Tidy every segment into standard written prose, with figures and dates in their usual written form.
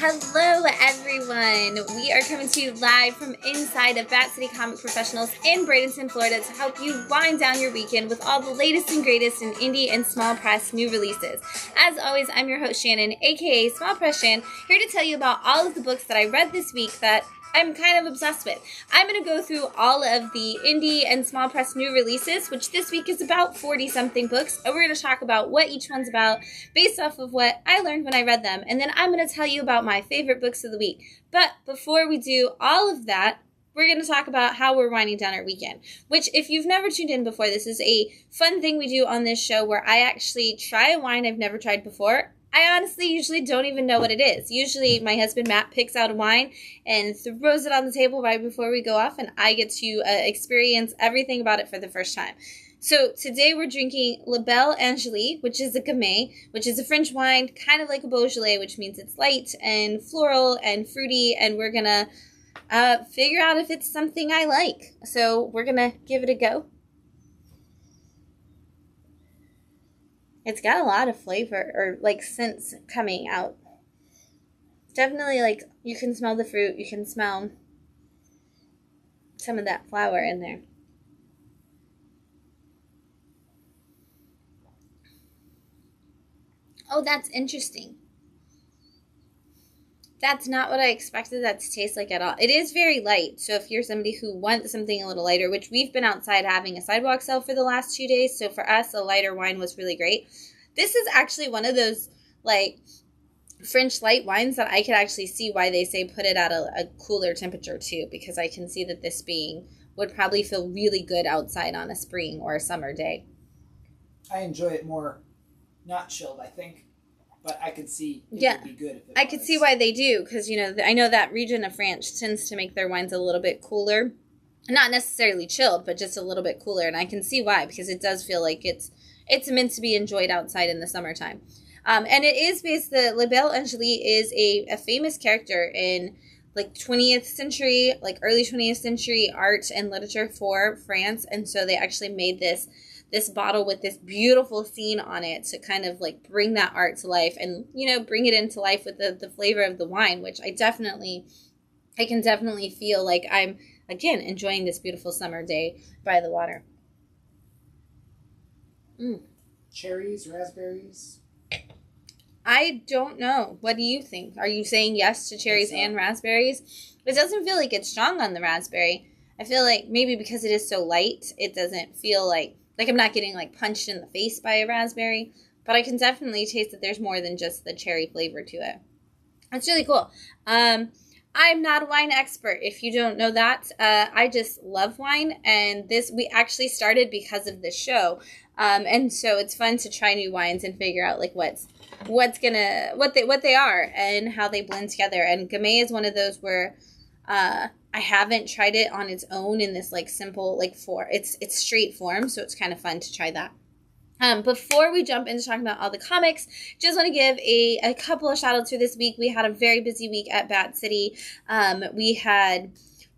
Hello everyone! We are coming to you live from inside of Bat City Comic Professionals in Bradenton, Florida to help you wind down your weekend with all the latest and greatest in indie and small press new releases. As always, I'm your host Shannon, aka Small Press Shann, here to tell you about all of the books that I read this week that I'm kind of obsessed with. I'm going to go through all of the indie and small press new releases, which this week is about 40-something books, and we're going to talk about what each one's about based off of what I learned when I read them, and then I'm going to tell you about my favorite books of the week. But before we do all of that, we're going to talk about how we're winding down our weekend, which if you've never tuned in before, this is a fun thing we do on this show where I actually try a wine I've never tried before. I honestly usually don't even know what it is. Usually my husband Matt picks out a wine and throws it on the table right before we go off, and I get to experience everything about it for the first time. So today we're drinking Labelle Angele, which is a Gamay, which is a French wine, kind of like a Beaujolais, which means it's light and floral and fruity, and we're going to figure out if it's something I like. So we're going to give it a go. It's got a lot of flavor, or like scents coming out. Definitely like you can smell the fruit, you can smell some of that flower in there. Oh, that's interesting. That's not what I expected that to taste like at all. It is very light, so if you're somebody who wants something a little lighter, which we've been outside having a sidewalk sale for the last 2 days, so for us, a lighter wine was really great. This is actually one of those, like, French light wines that I could actually see why they say put it at a cooler temperature, too, because I can see that this would probably feel really good outside on a spring or a summer day. I enjoy it more not chilled, I think. But I could see it would be good if it I could see why they do, because, you know, I know that region of France tends to make their wines a little bit cooler. Not necessarily chilled, but just a little bit cooler. And I can see why, because it does feel like it's meant to be enjoyed outside in the summertime. And it is based, the Labelle Angele is a famous character in, like, 20th century, like, early 20th century art and literature for France. And so they actually made this bottle with this beautiful scene on it to kind of like bring that art to life and, you know, bring it into life with the flavor of the wine, which I can definitely feel like I'm, again, enjoying this beautiful summer day by the water. Cherries, raspberries? I don't know. What do you think? Are you saying yes to cherries and raspberries? It doesn't feel like it's strong on the raspberry. I feel like maybe because it is so light, it doesn't feel like I'm not getting, like, punched in the face by a raspberry. But I can definitely taste that there's more than just the cherry flavor to it. It's really cool. I'm not a wine expert, if you don't know that. I just love wine. And we actually started because of this show. And so it's fun to try new wines and figure out, like, what they are and how they blend together. And Gamay is one of those where I haven't tried it on its own in this, like, simple, like, it's straight form, so it's kind of fun to try that. Before we jump into talking about all the comics, just want to give a couple of shout outs for this week. We had a very busy week at Bat City. We had...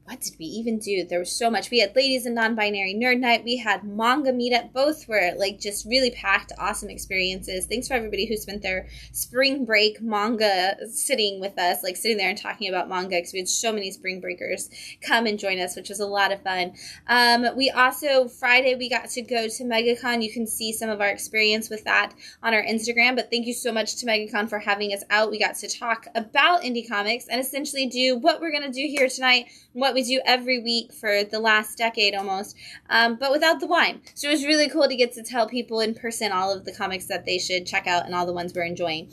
What did we even do? There was so much. We had Ladies and Non-Binary Nerd Night. We had Manga Meetup. Both were, like, just really packed, awesome experiences. Thanks for everybody who spent their spring break manga sitting with us, like, sitting there and talking about manga, because we had so many spring breakers come and join us, which was a lot of fun. We also, Friday, we got to go to MegaCon. You can see some of our experience with that on our Instagram, but thank you so much to MegaCon for having us out. We got to talk about indie comics and essentially do what we're going to do here tonight, what we do every week for the last decade almost, but without the wine. So it was really cool to get to tell people in person all of the comics that they should check out and all the ones we're enjoying.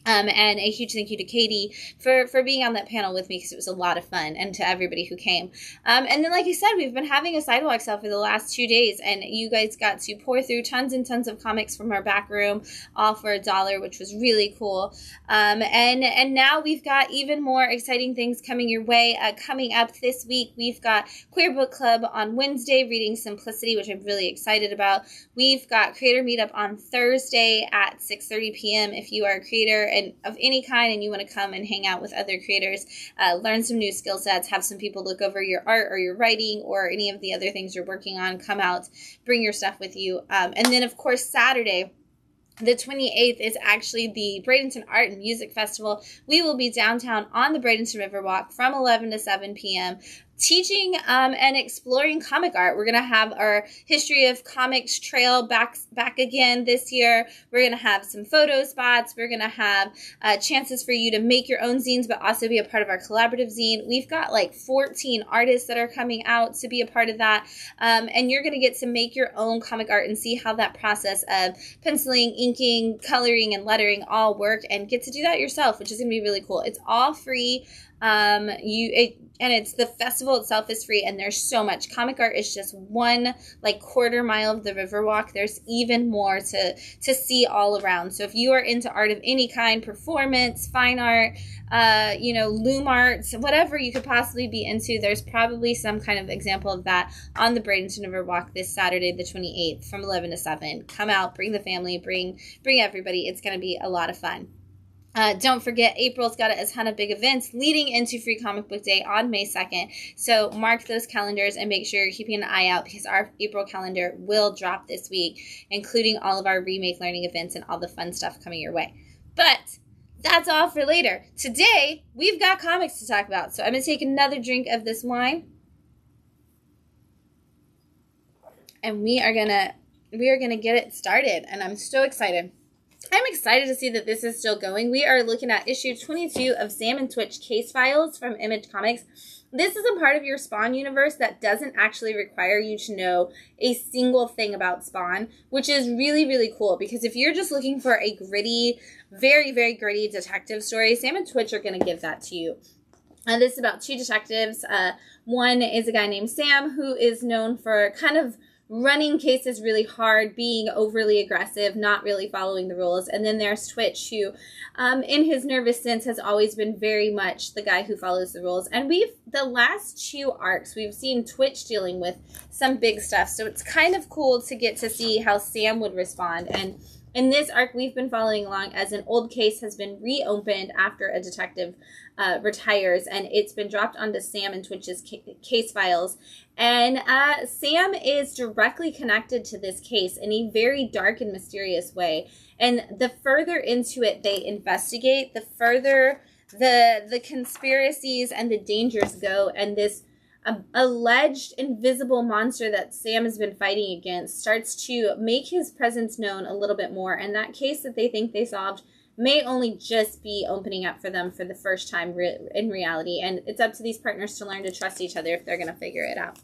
And a huge thank you to Katie for being on that panel with me, because it was a lot of fun, and to everybody who came. And then, like I said, we've been having a sidewalk sale for the last 2 days, and you guys got to pour through tons and tons of comics from our back room, all for $1, which was really cool. And now we've got even more exciting things coming your way. Coming up this week, we've got Queer Book Club on Wednesday, reading Simplicity, which I'm really excited about. We've got Creator Meetup on Thursday at 6:30 p.m. If you are a creator and of any kind and you want to come and hang out with other creators, learn some new skill sets, have some people look over your art or your writing or any of the other things you're working on, come out, bring your stuff with you. And then, of course, Saturday, The 28th is actually the Bradenton Art and Music Festival. We will be downtown on the Bradenton Riverwalk from 11 to 7 p.m. teaching and exploring comic art. We're going to have our History of Comics trail back again this year. We're going to have some photo spots. We're going to have chances for you to make your own zines, but also be a part of our collaborative zine. We've got like 14 artists that are coming out to be a part of that. And you're going to get to make your own comic art and see how that process of penciling, inking, coloring, and lettering all work, and get to do that yourself, which is going to be really cool. It's all free. And it's the festival itself is free, and there's so much. Comic art is just one like quarter mile of the Riverwalk. There's even more to see all around. So if you are into art of any kind, performance, fine art, loom arts, whatever you could possibly be into, there's probably some kind of example of that on the Bradenton Riverwalk this Saturday, the 28th, from 11 to 7. Come out, bring the family, bring everybody. It's going to be a lot of fun. Don't forget, April's got a ton of big events leading into Free Comic Book Day on May 2nd. So mark those calendars and make sure you're keeping an eye out, because our April calendar will drop this week, including all of our Remake Learning events and all the fun stuff coming your way. But that's all for later. Today, we've got comics to talk about. So I'm going to take another drink of this wine. And we are gonna get it started. And I'm so excited. I'm excited to see that this is still going. We are looking at issue 22 of Sam and Twitch Case Files from Image Comics. This is a part of your Spawn universe that doesn't actually require you to know a single thing about Spawn, which is really, really cool, because if you're just looking for a gritty, very, very gritty detective story, Sam and Twitch are going to give that to you. This is about two detectives. One is a guy named Sam, who is known for kind of running cases really hard, being overly aggressive, not really following the rules. And then there's Twitch, who, in his nervous sense, has always been very much the guy who follows the rules. And the last two arcs, we've seen Twitch dealing with some big stuff. So it's kind of cool to get to see how Sam would respond. And in this arc, we've been following along as an old case has been reopened after a detective retires, and it's been dropped onto Sam and Twitch's case files. And Sam is directly connected to this case in a very dark and mysterious way. And the further into it they investigate, the further the conspiracies and the dangers go, and this alleged invisible monster that Sam has been fighting against starts to make his presence known a little bit more. And that case that they think they solved may only just be opening up for them for the first time in reality. And it's up to these partners to learn to trust each other if they're going to figure it out.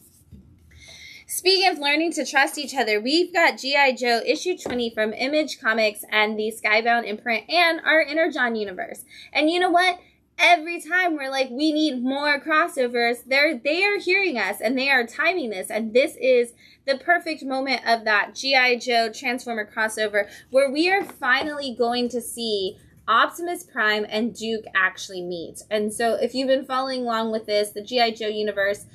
Speaking of learning to trust each other, we've got G.I. Joe issue 20 from Image Comics and the Skybound imprint and our Energon universe. And you know what? Every time we're like, we need more crossovers, they are hearing us and they are timing this. And this is the perfect moment of that G.I. Joe Transformer crossover, where we are finally going to see Optimus Prime and Duke actually meet. And so if you've been following along with this, the G.I. Joe universe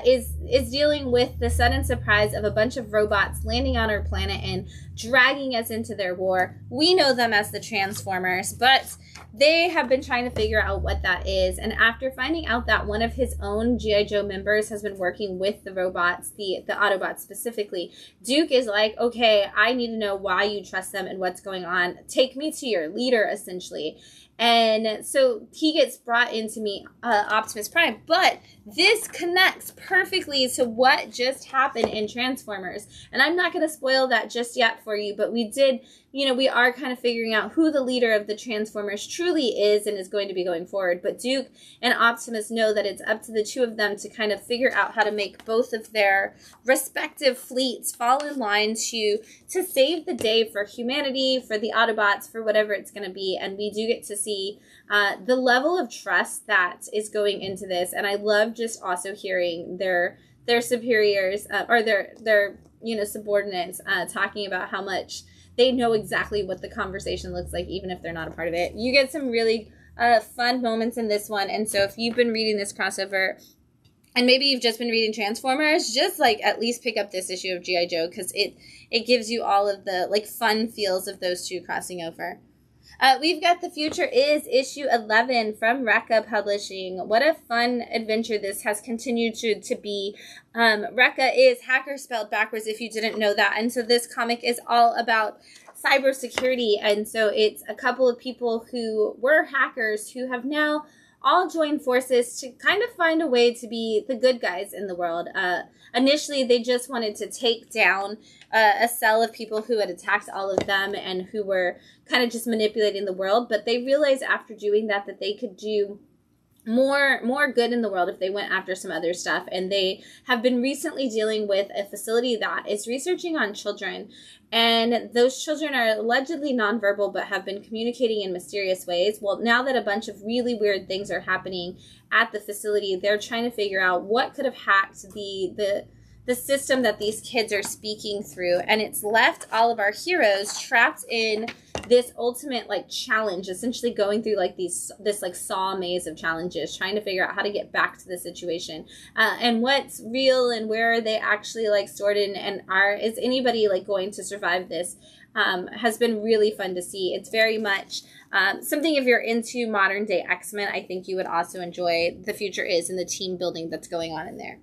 is dealing with the sudden surprise of a bunch of robots landing on our planet and dragging us into their war. We know them as the Transformers, but they have been trying to figure out what that is. And after finding out that one of his own G.I. Joe members has been working with the robots, the Autobots specifically, Duke is like, okay, I need to know why you trust them and what's going on. Take me to your leader, essentially. And so he gets brought in to meet Optimus Prime. But this connects perfectly to what just happened in Transformers. And I'm not going to spoil that just yet for you, but we are kind of figuring out who the leader of the Transformers truly is and is going to be going forward. But Duke and Optimus know that it's up to the two of them to kind of figure out how to make both of their respective fleets fall in line to save the day for humanity, for the Autobots, for whatever it's going to be. And we do get to see the level of trust that is going into this. And I love just also hearing their superiors or their subordinates talking about how much they know exactly what the conversation looks like, even if they're not a part of it. You get some really fun moments in this one. And so if you've been reading this crossover, and maybe you've just been reading Transformers, just like at least pick up this issue of G.I. Joe, because it gives you all of the like fun feels of those two crossing over. We've got The Future Is issue 11 from Rekka Publishing. What a fun adventure this has continued to be. Rekka is hacker spelled backwards if you didn't know that. And so this comic is all about cybersecurity. And so it's a couple of people who were hackers who have now all joined forces to kind of find a way to be the good guys in the world. Initially, they just wanted to take down a cell of people who had attacked all of them and who were kind of just manipulating the world. But they realized after doing that they could do more good in the world if they went after some other stuff. And they have been recently dealing with a facility that is researching on children, and those children are allegedly nonverbal but have been communicating in mysterious ways. Well, now that a bunch of really weird things are happening at the facility, they're trying to figure out what could have hacked the system that these kids are speaking through, and it's left all of our heroes trapped in this ultimate like challenge, essentially going through like this like saw maze of challenges, trying to figure out how to get back to the situation, and what's real and where are they actually like stored in, and is anybody like going to survive this. Has been really fun to see. It's very much something if you're into modern day X-Men, I think you would also enjoy. The future is in the team building that's going on in there.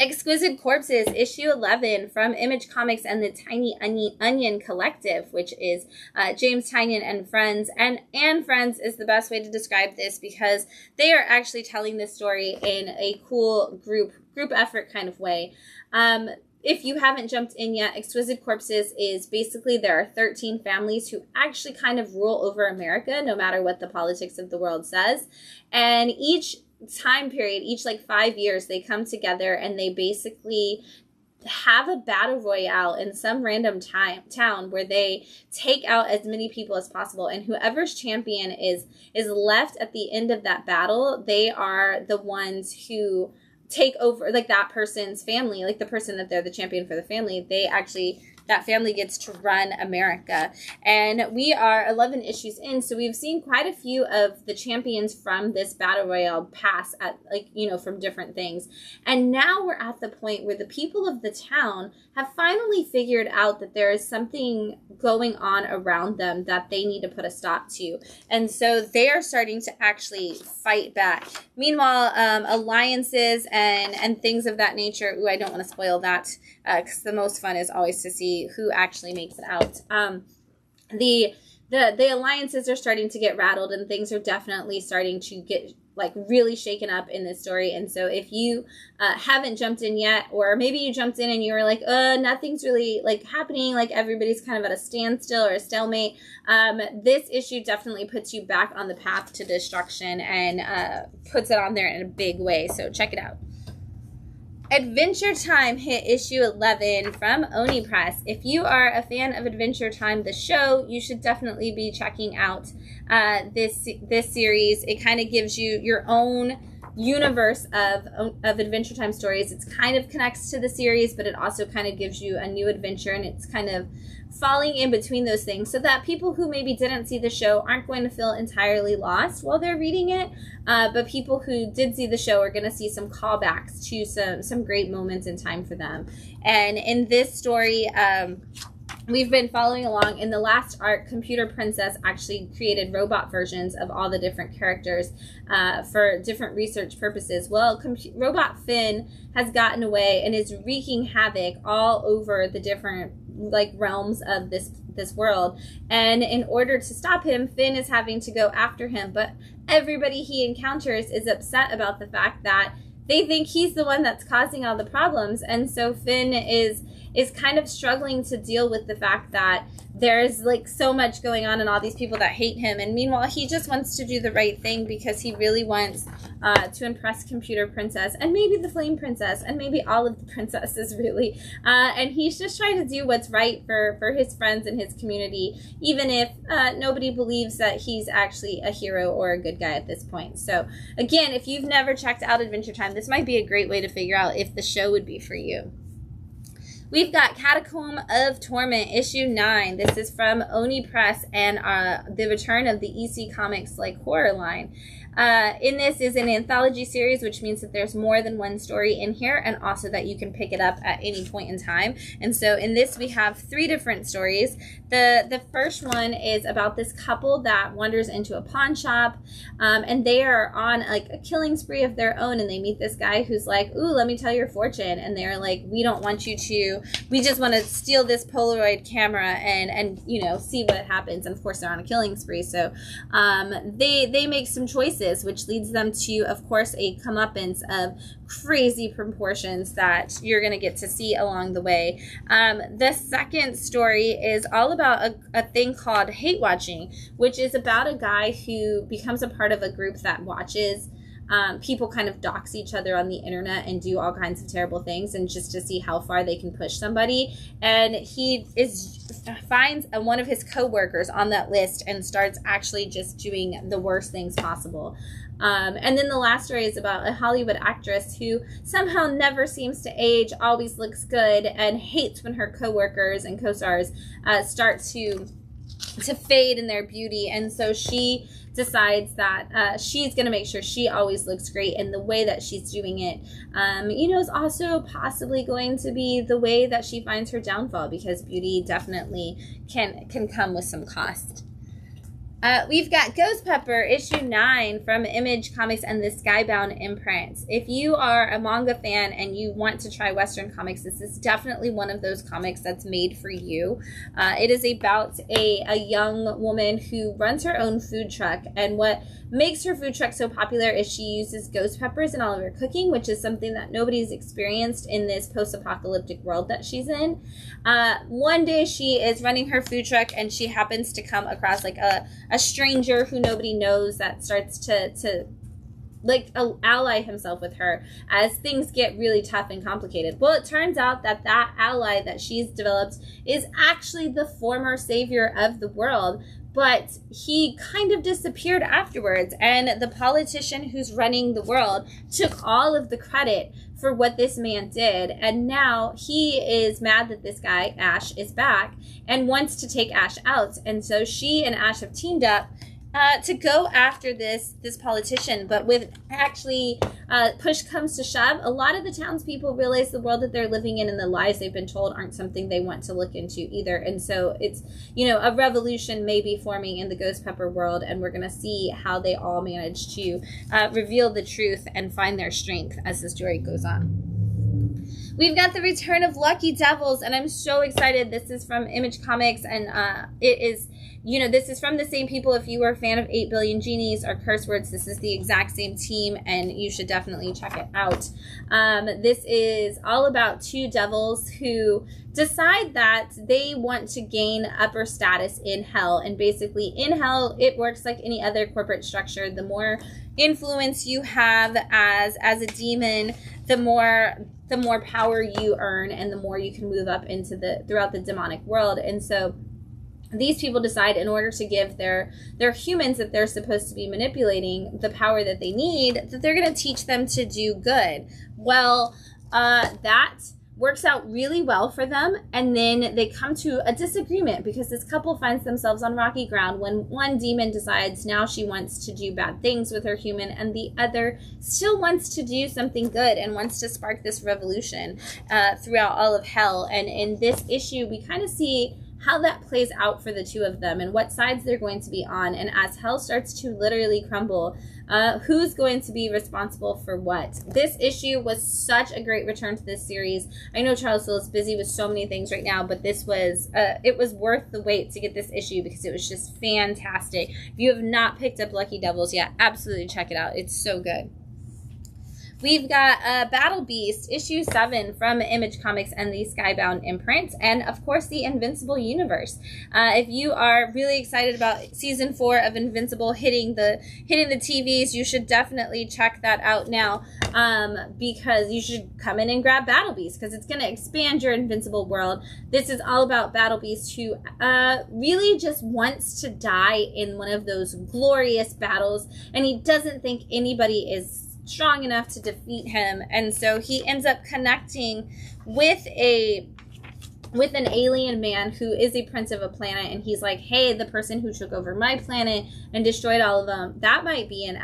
Exquisite Corpses, issue 11 from Image Comics and the Tiny Onion Collective, which is James Tynion and Friends. And Friends is the best way to describe this because they are actually telling this story in a cool group effort kind of way. If you haven't jumped in yet, Exquisite Corpses is basically there are 13 families who actually kind of rule over America, no matter what the politics of the world says. And each time period, each like 5 years, they come together and they basically have a battle royale in some random town where they take out as many people as possible, and whoever's champion is left at the end of that battle, they are the ones who take over like that person's family, like the person that they're the champion for the family. That family gets to run America. And we are 11 issues in, so we've seen quite a few of the champions from this battle royale pass at from different things. And now we're at the point where the people of the town have finally figured out that there is something going on around them that they need to put a stop to. And so they are starting to actually fight back. Meanwhile, alliances and things of that nature, I don't want to spoil that because the most fun is always to see who actually makes it out. The alliances are starting to get rattled, and things are definitely starting to get like really shaken up in this story. And so if you haven't jumped in yet, or maybe you jumped in and you were like, nothing's really like happening, like everybody's kind of at a standstill or a stalemate, this issue definitely puts you back on the path to destruction and puts it on there in a big way. So check it out. Adventure Time hit issue 11 from Oni Press. If you are a fan of Adventure Time, the show, you should definitely be checking out this series. It kind of gives you your own universe of Adventure Time stories. It's kind of connects to the series, but it also kind of gives you a new adventure, and it's kind of falling in between those things so that people who maybe didn't see the show aren't going to feel entirely lost while they're reading it, but people who did see the show are going to see some callbacks to some great moments in time for them. And in this story, we've been following along. In the last arc, Computer Princess actually created robot versions of all the different characters for different research purposes. Well, Robot Finn has gotten away and is wreaking havoc all over the different like realms of this world. And in order to stop him, Finn is having to go after him. But everybody he encounters is upset about the fact that they think he's the one that's causing all the problems. And so Finn is kind of struggling to deal with the fact that there's like so much going on and all these people that hate him. And meanwhile, he just wants to do the right thing because he really wants to impress Computer Princess and maybe the Flame Princess and maybe all of the princesses really. And he's just trying to do what's right for his friends and his community, even if nobody believes that he's actually a hero or a good guy at this point. So again, if you've never checked out Adventure Time, this might be a great way to figure out if the show would be for you. We've got Catacomb of Torment, issue 9. This is from Oni Press and the return of the EC Comics like horror line. In this is an anthology series, which means that there's more than one story in here, and also that you can pick it up at any point in time. And so in this we have 3 different stories. The first one is about this couple that wanders into a pawn shop, and they are on like a killing spree of their own, and they meet this guy who's like, ooh, let me tell your fortune. And they're like, we don't want you to we just want to steal this Polaroid camera and you know, see what happens. And of course they're on a killing spree, so they make some choices, which leads them to, of course, a comeuppance of crazy proportions that you're going to get to see along the way. The second story is all about a thing called hate watching, which is about a guy who becomes a part of a group that watches people kind of dox each other on the internet and do all kinds of terrible things, and just to see how far they can push somebody. And he finds one of his coworkers on that list and starts actually just doing the worst things possible. And then the last story is about a Hollywood actress who somehow never seems to age, always looks good, and hates when her coworkers and co-stars start to fade in their beauty. And so she decides that she's going to make sure she always looks great, and the way that she's doing it, you know, is also possibly going to be the way that she finds her downfall, because beauty definitely can come with some cost. We've got Ghost Pepper, issue 9 from Image Comics and the Skybound imprint. If you are a manga fan and you want to try Western comics, this is definitely one of those comics that's made for you. It is about a young woman who runs her own food truck, and what makes her food truck so popular is she uses ghost peppers in all of her cooking, which is something that nobody's experienced in this post-apocalyptic world that she's in. One day she is running her food truck and she happens to come across like a stranger who nobody knows that starts to like ally himself with her as things get really tough and complicated. Well, it turns out that ally that she's developed is actually the former savior of the world, but he kind of disappeared afterwards, and the politician who's running the world took all of the credit for what this man did, and now he is mad that this guy, Ash, is back and wants to take Ash out. And so she and Ash have teamed up to go after this politician. But with actually push comes to shove, a lot of the townspeople realize the world that they're living in and the lies they've been told aren't something they want to look into either. And so it's, you know, a revolution may be forming in the Ghost Pepper world, and we're going to see how they all manage to reveal the truth and find their strength as the story goes on. We've got the return of Lucky Devils, and I'm so excited. This is from Image Comics, and it is, you know, this is from the same people. If you are a fan of 8 Billion Genies or Curse Words, this is the exact same team, and you should definitely check it out. This is all about two devils who decide that they want to gain upper status in hell. And basically in hell, it works like any other corporate structure. The more influence you have as a demon, the more power you earn, and the more you can move up into throughout the demonic world. And so these people decide, in order to give their humans that they're supposed to be manipulating the power that they need, that they're going to teach them to do good. Well, that works out really well for them, and then they come to a disagreement because this couple finds themselves on rocky ground when one demon decides now she wants to do bad things with her human, and the other still wants to do something good and wants to spark this revolution throughout all of hell. And in this issue, we kind of see how that plays out for the two of them and what sides they're going to be on. And as hell starts to literally crumble, who's going to be responsible for what? This issue was such a great return to this series. I know Charles Hill is busy with so many things right now, but this was, it was worth the wait to get this issue because it was just fantastic. If you have not picked up Lucky Devils yet, absolutely check it out. It's so good. We've got Battle Beast, issue 7 from Image Comics and the Skybound imprint, and of course the Invincible universe. If you are really excited about season 4 of Invincible hitting the TVs, you should definitely check that out now, because you should come in and grab Battle Beast because it's going to expand your Invincible world. This is all about Battle Beast, who really just wants to die in one of those glorious battles, and he doesn't think anybody is strong enough to defeat him. And so he ends up connecting with an alien man who is a prince of a planet, and he's like, hey, the person who took over my planet and destroyed all of them, that might be an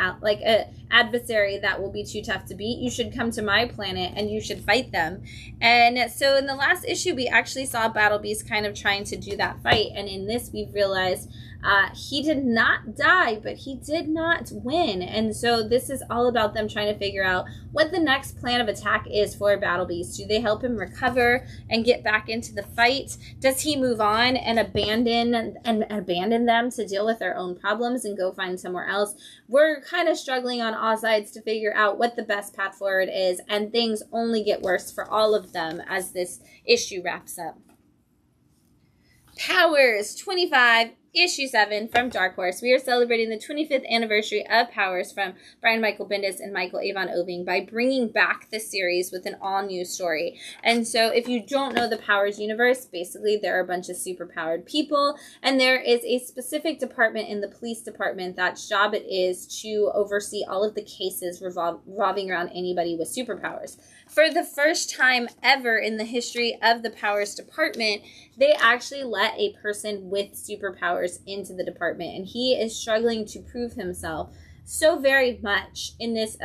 adversary that will be too tough to beat. You should come to my planet and you should fight them. And so in the last issue, we actually saw Battle Beast kind of trying to do that fight, and in this we've realized He did not die, but he did not win. And so this is all about them trying to figure out what the next plan of attack is for Battle Beast. Do they help him recover and get back into the fight? Does he move on and abandon them to deal with their own problems and go find somewhere else? We're kind of struggling on all sides to figure out what the best path forward is, and things only get worse for all of them as this issue wraps up. Powers 25, Issue 7 from Dark Horse. We are celebrating the 25th anniversary of Powers from Brian Michael Bendis and Michael Avon Oeming by bringing back the series with an all-new story. And so if you don't know the Powers universe, basically there are a bunch of superpowered people, and there is a specific department in the police department that's job it is to oversee all of the cases revolving around anybody with superpowers. For the first time ever in the history of the Powers department, they actually let a person with superpowers into the department, and he is struggling to prove himself so very much in this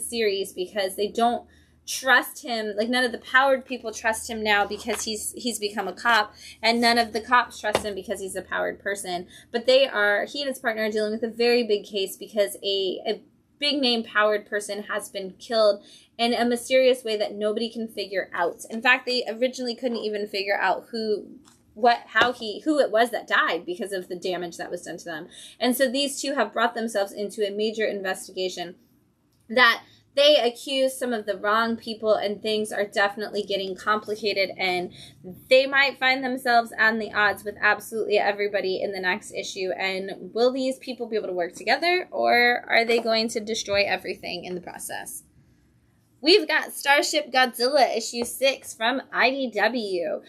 series because they don't trust him. Like, none of the powered people trust him now because he's become a cop, and none of the cops trust him because he's a powered person. But he and his partner are dealing with a very big case because a big name powered person has been killed in a mysterious way that nobody can figure out. In fact, they originally couldn't even figure out who it was that died because of the damage that was done to them. And so these two have brought themselves into a major investigation that they accuse some of the wrong people, and things are definitely getting complicated, and they might find themselves on the odds with absolutely everybody in the next issue. And will these people be able to work together, or are they going to destroy everything in the process? We've got Starship Godzilla issue 6 from IDW.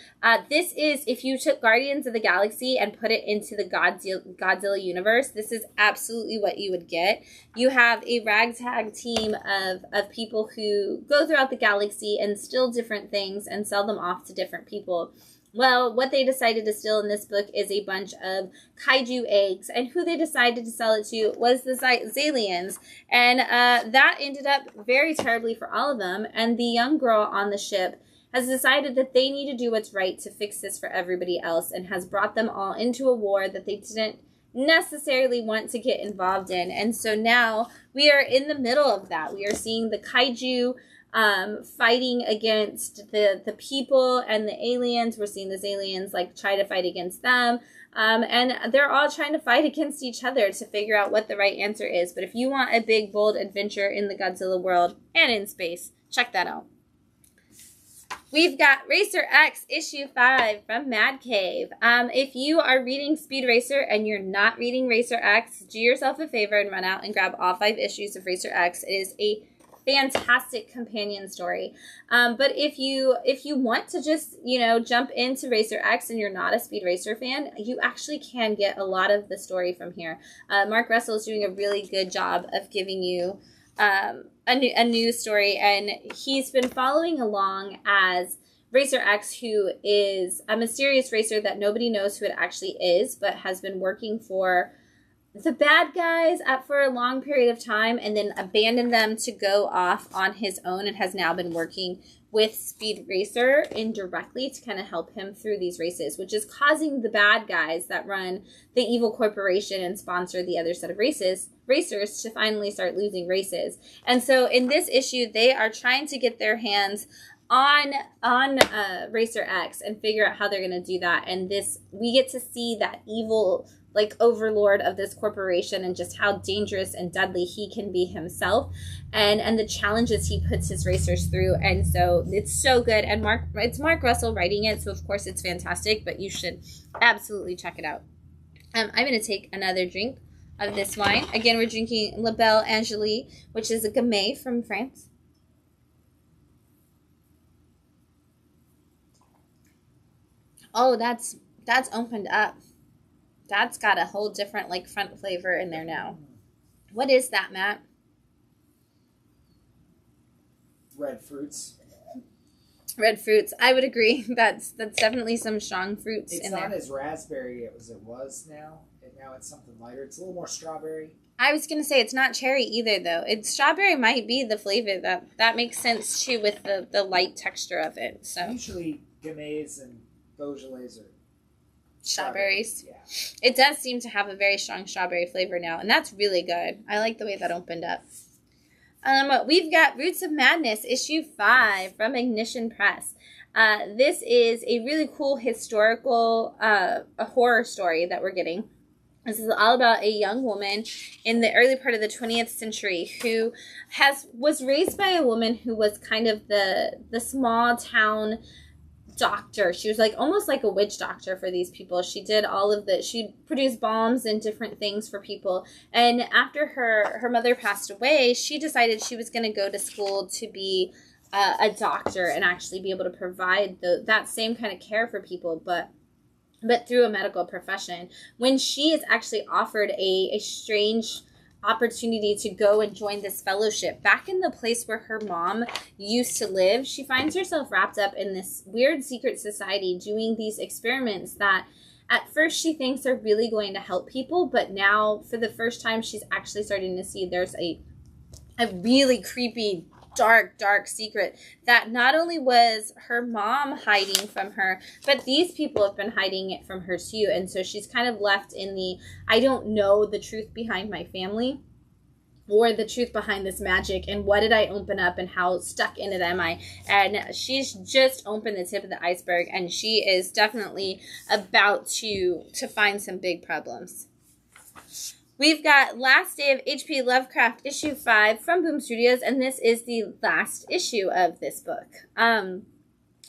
This is, if you took Guardians of the Galaxy and put it into the Godzilla universe, this is absolutely what you would get. You have a ragtag team of people who go throughout the galaxy and steal different things and sell them off to different people. Well, what they decided to steal in this book is a bunch of kaiju eggs, and who they decided to sell it to was the Xalians, and that ended up very terribly for all of them, and the young girl on the ship has decided that they need to do what's right to fix this for everybody else, and has brought them all into a war that they didn't necessarily want to get involved in. And so now we are in the middle of that. We are seeing the kaiju fighting against the people and the aliens. We're seeing the aliens try to fight against them. And they're all trying to fight against each other to figure out what the right answer is. But if you want a big, bold adventure in the Godzilla world and in space, check that out. We've got Racer X issue 5 from Mad Cave. If you are reading Speed Racer and you're not reading Racer X, do yourself a favor and run out and grab all 5 issues of Racer X. It is a fantastic companion story. But if you want to just, jump into Racer X and you're not a Speed Racer fan, you actually can get a lot of the story from here. Mark Russell is doing a really good job of giving you a new story, and he's been following along as Racer X, who is a mysterious racer that nobody knows who it actually is, but has been working for the bad guys for a long period of time, and then abandoned them to go off on his own, and has now been working with Speed Racer indirectly to kind of help him through these races, which is causing the bad guys that run the evil corporation and sponsor the other set of racers to finally start losing races. And so in this issue, they are trying to get their hands on Racer X and figure out how they're going to do that. And we get to see that evil overlord of this corporation and just how dangerous and deadly he can be himself, and the challenges he puts his racers through. And so it's so good, and it's Mark Russell writing it, so of course it's fantastic, but you should absolutely check it out. I'm going to take another drink of this wine. Again, we're drinking Labelle Angele, which is a Gamay from France. Oh, that's opened up. That's got a whole different front flavor in there now. What is that, Matt? Red fruits. Red fruits. I would agree. That's definitely some strong fruits in there. It's not as raspberry as it was now. And now it's something lighter. It's a little more strawberry. I was going to say it's not cherry either, though. Strawberry might be the flavor. That makes sense, too, with the light texture of it. So usually Gamays and Beaujolais are strawberries. Yeah. It does seem to have a very strong strawberry flavor now, and that's really good. I like the way that opened up. We've got Roots of Madness, issue 5 from Ignition Press. This is a really cool historical a horror story that we're getting. This is all about a young woman in the early part of the 20th century who was raised by a woman who was kind of the small town doctor. She was like almost like a witch doctor for these people. She did she produced balms and different things for people. And after her mother passed away, she decided she was going to go to school to be a doctor and actually be able to provide that same kind of care for people, but through a medical profession. When she is actually offered a strange opportunity to go and join this fellowship back in the place where her mom used to live, she finds herself wrapped up in this weird secret society doing these experiments that at first she thinks are really going to help people, but now for the first time she's actually starting to see there's a really creepy dark secret that not only was her mom hiding from her, but these people have been hiding it from her too. And so she's kind of left in I don't know the truth behind my family or the truth behind this magic, and what did I open up and how stuck in it am I? And she's just opened the tip of the iceberg, and she is definitely about to find some big problems. We've got Last Day of H.P. Lovecraft, issue 5 from Boom Studios, and this is the last issue of this book.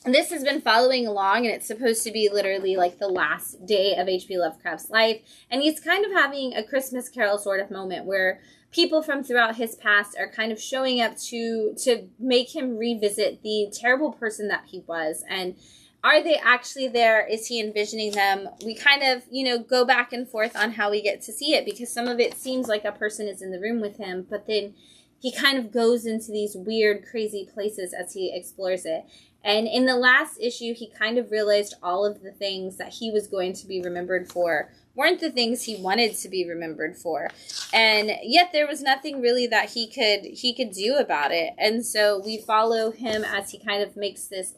This has been following along, and it's supposed to be literally like the last day of H.P. Lovecraft's life, and he's kind of having a Christmas Carol sort of moment where people from throughout his past are kind of showing up to make him revisit the terrible person that he was, and are they actually there? Is he envisioning them? We kind of, go back and forth on how we get to see it, because some of it seems like a person is in the room with him, but then he kind of goes into these weird, crazy places as he explores it. And in the last issue, he kind of realized all of the things that he was going to be remembered for weren't the things he wanted to be remembered for. And yet there was nothing really that he could do about it. And so we follow him as he kind of makes this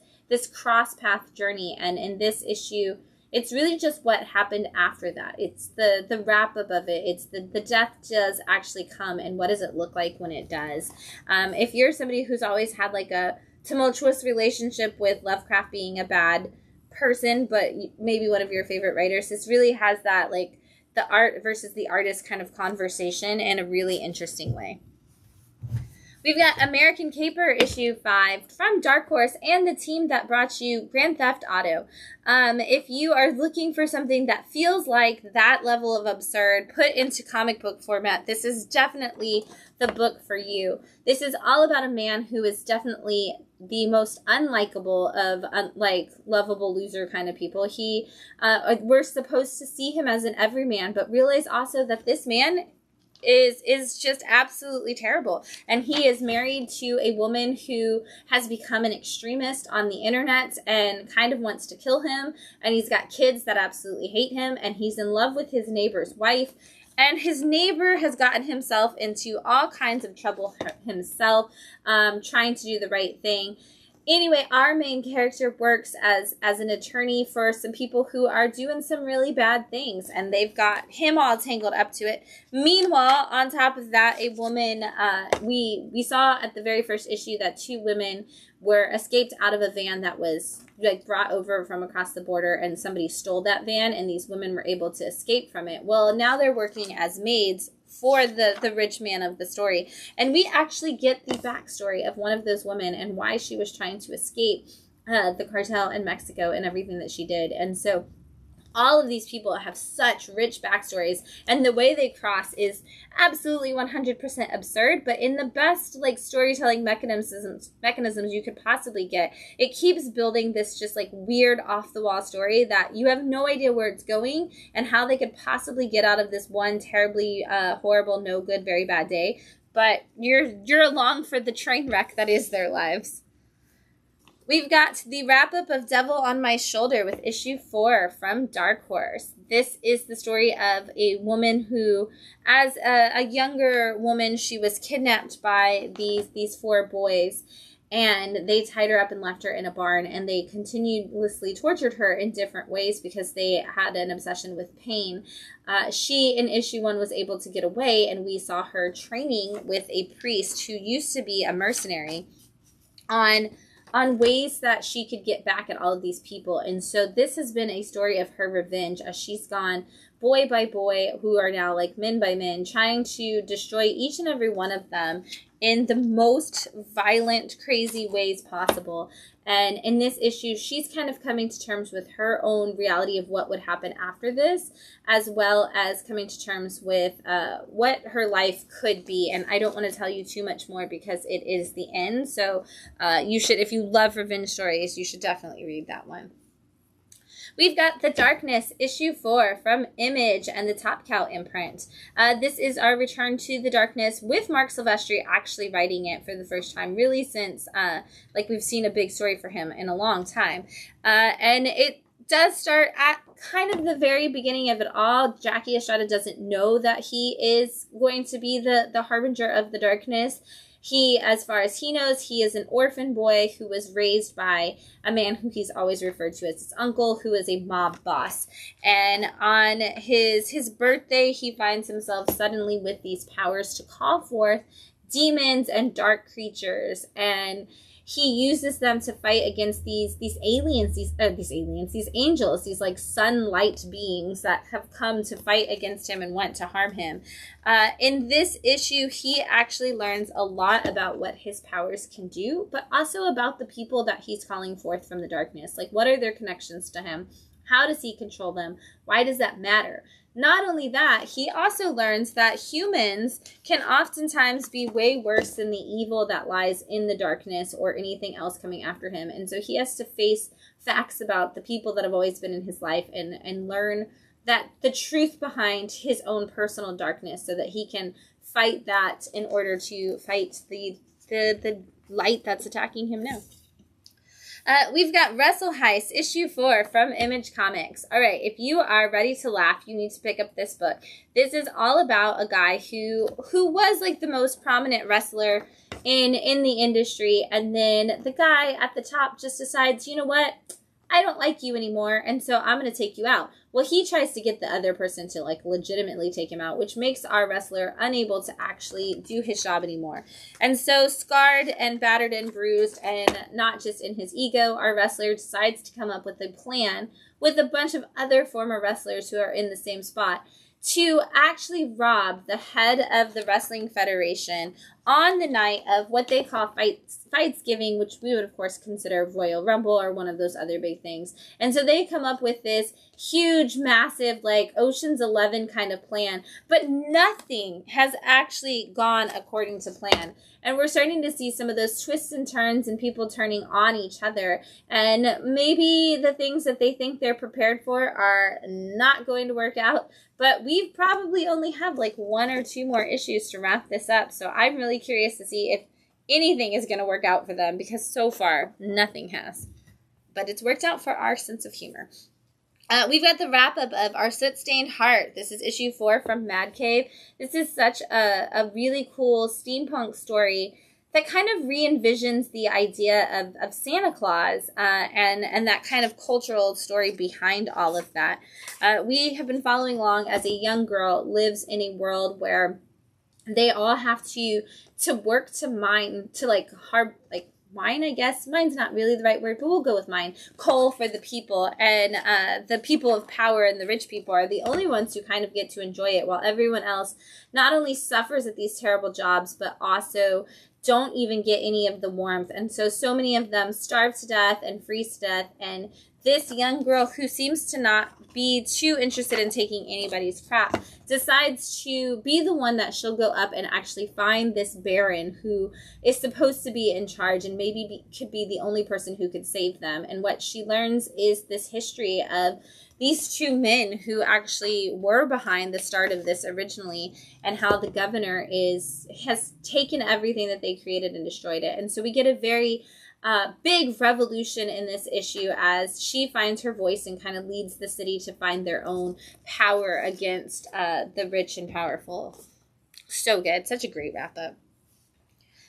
cross-path journey, and in this issue, it's really just what happened after that. It's the wrap-up of it. It's the death does actually come, and what does it look like when it does. If you're somebody who's always had like a tumultuous relationship with Lovecraft being a bad person, but maybe one of your favorite writers, this really has that like the art versus the artist kind of conversation in a really interesting way. We've got American Caper issue 5 from Dark Horse and the team that brought you Grand Theft Auto. If you are looking for something that feels like that level of absurd put into comic book format, this is definitely the book for you. This is all about a man who is definitely the most unlikable of lovable loser kind of people. We're supposed to see him as an everyman, but realize also that this man is just absolutely terrible, and he is married to a woman who has become an extremist on the internet and kind of wants to kill him, and he's got kids that absolutely hate him, and he's in love with his neighbor's wife, and his neighbor has gotten himself into all kinds of trouble himself, trying to do the right thing. Anyway, our main character works as an attorney for some people who are doing some really bad things, and they've got him all tangled up to it. Meanwhile, on top of that, a woman, we saw at the very first issue that 2 women were escaped out of a van that was like brought over from across the border, and somebody stole that van, and these women were able to escape from it. Well, now they're working as maids for the rich man of the story. And we actually get the backstory of one of those women and why she was trying to escape the cartel in Mexico and everything that she did. And so all of these people have such rich backstories, and the way they cross is absolutely 100% absurd, but in the best like storytelling mechanisms you could possibly get. It keeps building this just like weird off the wall story that you have no idea where it's going and how they could possibly get out of this one terribly horrible, no good, very bad day, but you're along for the train wreck that is their lives. We've got the wrap-up of Devil on My Shoulder with issue 4 from Dark Horse. This is the story of a woman who, as a younger woman, she was kidnapped by these 4 boys. and they tied her up and left her in a barn, and they continuously tortured her in different ways because they had an obsession with pain. She, in issue 1, was able to get away, and we saw her training with a priest who used to be a mercenary on ways that she could get back at all of these people. And so this has been a story of her revenge as she's gone boy by boy, who are now like men by men, trying to destroy each and every one of them in the most violent, crazy ways possible. And in this issue, she's kind of coming to terms with her own reality of what would happen after this, as well as coming to terms with what her life could be. And I don't want to tell you too much more because it is the end. So you should, if you love revenge stories, you should definitely read that one. We've got The Darkness, issue 4 from Image and the Top Cow imprint. This is our return to The Darkness with Mark Silvestri actually writing it for the first time, really since like we've seen a big story for him in a long time. And it does start at kind of the very beginning of it all. Jackie Estrada doesn't know that he is going to be the harbinger of the darkness. He, as far as he knows, he is an orphan boy who was raised by a man who he's always referred to as his uncle, who is a mob boss. And on his birthday, he finds himself suddenly with these powers to call forth demons and dark creatures. And he uses them to fight against these aliens, these angels, these like sunlight beings that have come to fight against him and want to harm him. In this issue, he actually learns a lot about what his powers can do, but also about the people that he's calling forth from the darkness. Like, what are their connections to him? How does he control them? Why does that matter? Not only that, he also learns that humans can oftentimes be way worse than the evil that lies in the darkness or anything else coming after him. And so he has to face facts about the people that have always been in his life and learn that the truth behind his own personal darkness so that he can fight that in order to fight the light that's attacking him now. We've got Wrestle Heist, issue 4 from Image Comics. All right, if you are ready to laugh, you need to pick up this book. This is all about a guy who was like the most prominent wrestler in the industry, and then the guy at the top just decides, you know what? I don't like you anymore, and so I'm going to take you out. Well, he tries to get the other person to like legitimately take him out, which makes our wrestler unable to actually do his job anymore. And so scarred and battered and bruised, and not just in his ego, our wrestler decides to come up with a plan with a bunch of other former wrestlers who are in the same spot to actually rob the head of the Wrestling Federation on the night of what they call Fightsgiving, which we would, of course, consider Royal Rumble or one of those other big things. And so they come up with this huge, massive, like Ocean's 11 kind of plan, but nothing has actually gone according to plan. And we're starting to see some of those twists and turns and people turning on each other. And maybe the things that they think they're prepared for are not going to work out. But we probably only have like 1 or 2 more issues to wrap this up. So I'm really curious to see if anything is going to work out for them, because so far nothing has. But it's worked out for our sense of humor. We've got the wrap-up of Our Soot-Stained Heart. This is issue 4 from Mad Cave. This is such a really cool steampunk story that kind of re-envisions the idea of Santa Claus and that kind of cultural story behind all of that. We have been following along as a young girl lives in a world where they all have to work to mine, to mine, I guess. Mine's not really the right word, but we'll go with mine. Coal for the people, and the people of power and the rich people are the only ones who kind of get to enjoy it, while everyone else not only suffers at these terrible jobs, but also don't even get any of the warmth. And so many of them starve to death and freeze to death. And this young girl, who seems to not be too interested in taking anybody's crap, decides to be the one that she'll go up and actually find this Baron who is supposed to be in charge and maybe could be the only person who could save them. And what she learns is this history of these 2 men who actually were behind the start of this originally, and how the governor has taken everything that they created and destroyed it. And so we get a very big revolution in this issue as she finds her voice and kind of leads the city to find their own power against the rich and powerful. So good. Such a great wrap-up.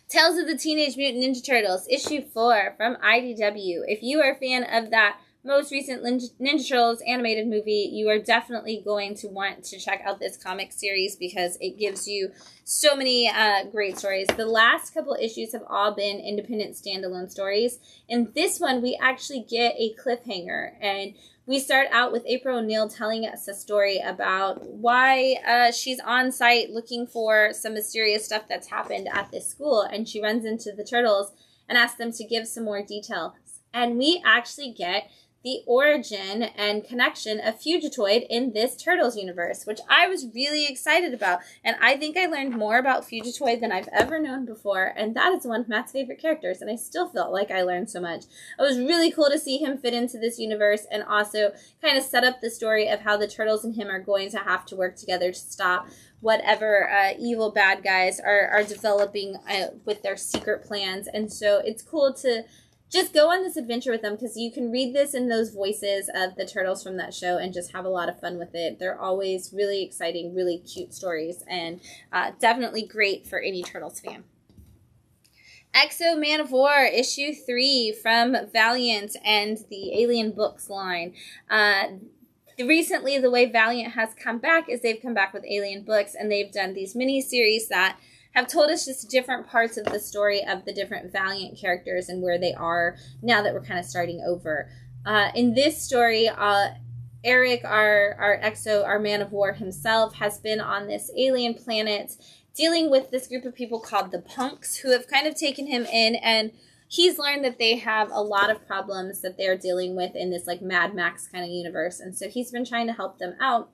Tales of the Teenage Mutant Ninja Turtles, issue 4 from IDW. If you are a fan of that most recent Ninja Turtles animated movie, you are definitely going to want to check out this comic series because it gives you so many great stories. The last couple issues have all been independent standalone stories. In this one, we actually get a cliffhanger, and we start out with April O'Neil telling us a story about why she's on site looking for some mysterious stuff that's happened at this school, and she runs into the Turtles and asks them to give some more details. And we actually get the origin and connection of Fugitoid in this Turtles universe, which I was really excited about. And I think I learned more about Fugitoid than I've ever known before, and that is one of Matt's favorite characters, and I still felt like I learned so much. It was really cool to see him fit into this universe and also kind of set up the story of how the Turtles and him are going to have to work together to stop whatever evil bad guys are developing with their secret plans. And so it's cool to just go on this adventure with them because you can read this in those voices of the Turtles from that show and just have a lot of fun with it. They're always really exciting, really cute stories, and definitely great for any Turtles fan. Exo Man of War, issue 3 from Valiant and the Alien Books line. Recently, the way Valiant has come back is they've come back with Alien Books, and they've done these mini-series that have told us just different parts of the story of the different Valiant characters and where they are now that we're kind of starting over. In this story, Eric, our Exo, our Man of War himself, has been on this alien planet dealing with this group of people called the Punks, who have kind of taken him in, and he's learned that they have a lot of problems that they're dealing with in this like Mad Max kind of universe, and so he's been trying to help them out.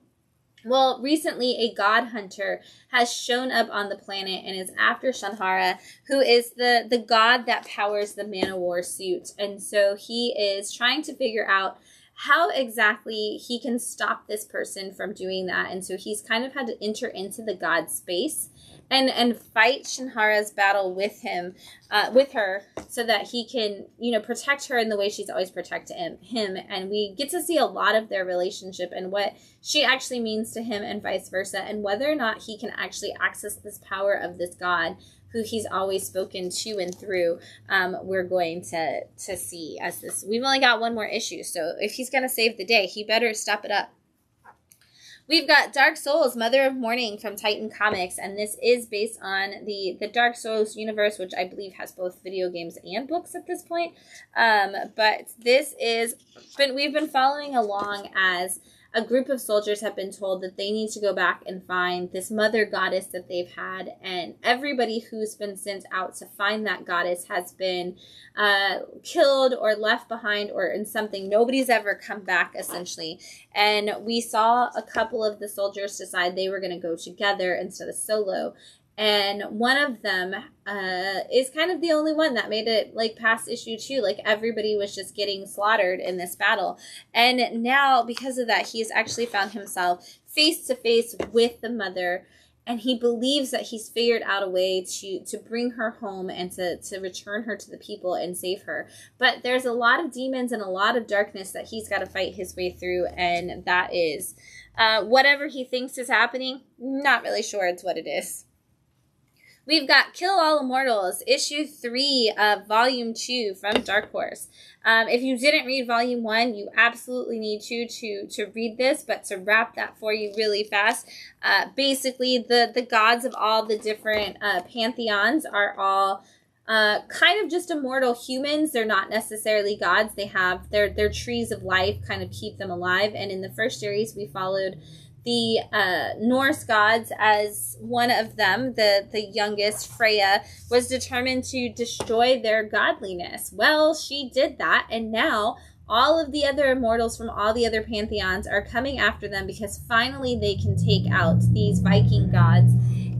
Well, recently a god hunter has shown up on the planet and is after Shanhara, who is the god that powers the Man of War suit. And so he is trying to figure out how exactly he can stop this person from doing that. And so he's kind of had to enter into the god space and fight Shanhara's battle with her, so that he can, protect her in the way she's always protected him. And we get to see a lot of their relationship and what she actually means to him and vice versa, and whether or not he can actually access this power of this god who he's always spoken to and through. We're going to see as this. We've only got one more issue, so if he's going to save the day, he better step it up. We've got Dark Souls, Mother of Mourning from Titan Comics, and this is based on the Dark Souls universe, which I believe has both video games and books at this point. But this we've been following along as a group of soldiers have been told that they need to go back and find this mother goddess that they've had, and everybody who's been sent out to find that goddess has been killed or left behind or in something. Nobody's ever come back, essentially. And we saw a couple of the soldiers decide they were going to go together instead of solo. And one of them is kind of the only one that made it past issue 2. Everybody was just getting slaughtered in this battle. And now, because of that, he has actually found himself face to face with the mother. And he believes that he's figured out a way to bring her home and to return her to the people and save her. But there's a lot of demons and a lot of darkness that he's got to fight his way through. And that is whatever he thinks is happening. Not really sure it's what it is. We've got Kill All Immortals, issue 3 of volume 2 from Dark Horse. If you didn't read volume 1, you absolutely need to read this, but to wrap that for you really fast, basically the gods of all the different pantheons are all kind of just immortal humans. They're not necessarily gods. They have their trees of life kind of keep them alive. And in the first series, we followed the Norse gods as one of them, the youngest, Freya, was determined to destroy their godliness. Well, she did that, and now all of the other immortals from all the other pantheons are coming after them because finally they can take out these Viking gods.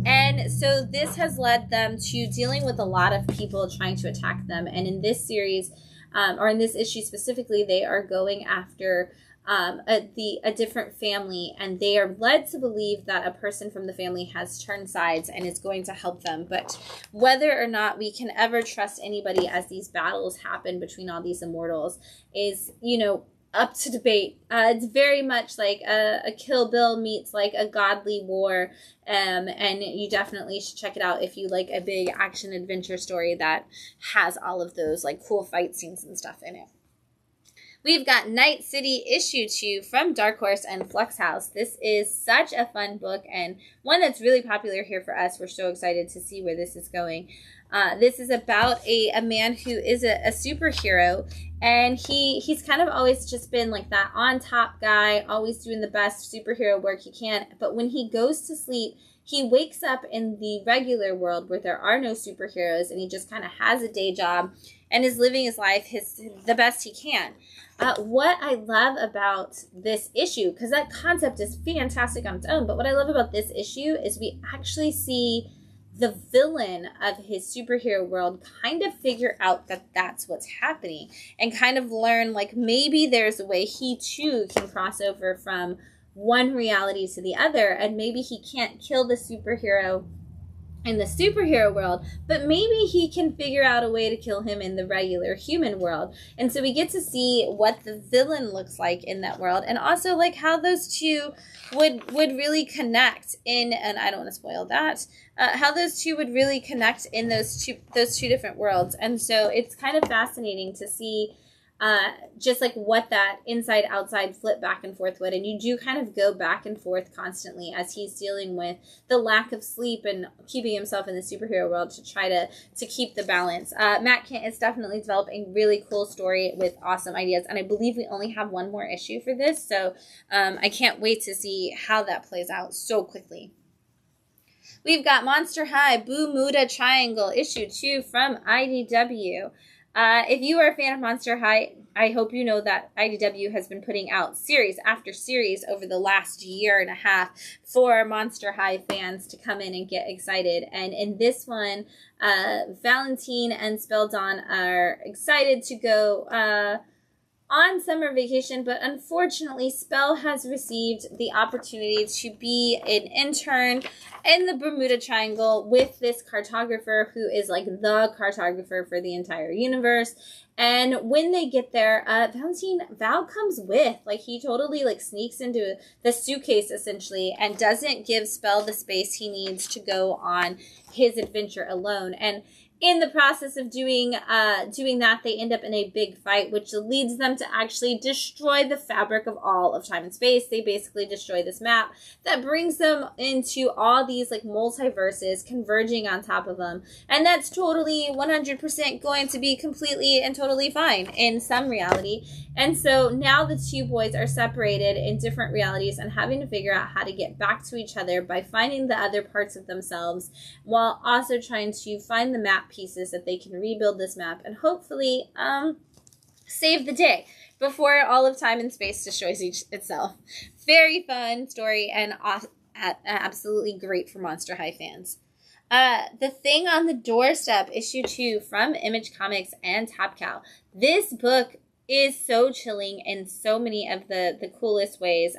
And so this has led them to dealing with a lot of people trying to attack them. And in this series, or in this issue specifically, they are going after a different family, and they are led to believe that a person from the family has turned sides and is going to help them. But whether or not we can ever trust anybody as these battles happen between all these immortals is, up to debate. It's very much like a Kill Bill meets like a godly war, and you definitely should check it out if you like a big action adventure story that has all of those like cool fight scenes and stuff in it. We've got Night City issue 2 from Dark Horse and Flux House. This is such a fun book and one that's really popular here for us. We're so excited to see where this is going. This is about a man who is a superhero, and he's kind of always just been like that on top guy, always doing the best superhero work he can. But when he goes to sleep, he wakes up in the regular world where there are no superheroes, and he just kind of has a day job and is living his life the best he can. What I love about this issue, because that concept is fantastic on its own, but what I love about this issue is we actually see the villain of his superhero world kind of figure out that that's what's happening, and kind of learn like maybe there's a way he too can cross over from one reality to the other, and maybe he can't kill the superhero in the superhero world, but maybe he can figure out a way to kill him in the regular human world. And so we get to see what the villain looks like in that world, and also like how those two would really connect in, and I don't want to spoil that, how those two would really connect in those two different worlds. And so it's kind of fascinating to see just like what that inside outside flip back and forth would. And you do kind of go back and forth constantly as he's dealing with the lack of sleep and keeping himself in the superhero world to try to keep the balance. Matt Kent is definitely developing a really cool story with awesome ideas, and I believe we only have one more issue for this, so I can't wait to see how that plays out so quickly. We've got Monster High Bermuda Triangle issue 2 from IDW. If you are a fan of Monster High, I hope you know that IDW has been putting out series after series over the last year and a half for Monster High fans to come in and get excited. And in this one, Valentine and Speldon are excited to go on summer vacation, but unfortunately Spell has received the opportunity to be an intern in the Bermuda Triangle with this cartographer who is like the cartographer for the entire universe. And when they get there, Val comes with, like, he totally like sneaks into the suitcase essentially and doesn't give Spell the space he needs to go on his adventure alone. And in the process of doing that, they end up in a big fight, which leads them to actually destroy the fabric of all of time and space. They basically destroy this map that brings them into all these like multiverses converging on top of them. And that's totally 100% going to be completely and totally fine in some reality. And so now the two boys are separated in different realities and having to figure out how to get back to each other by finding the other parts of themselves, while also trying to find the map pieces that they can rebuild this map and hopefully save the day before all of time and space destroys itself. Very fun story and absolutely great for Monster High fans. The Thing on the Doorstep, issue 2 from Image Comics and Top Cow. This book is so chilling in so many of the coolest ways.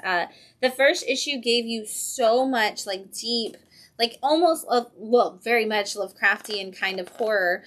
The first issue gave you so much like deep, like almost, very much Lovecraftian kind of horror,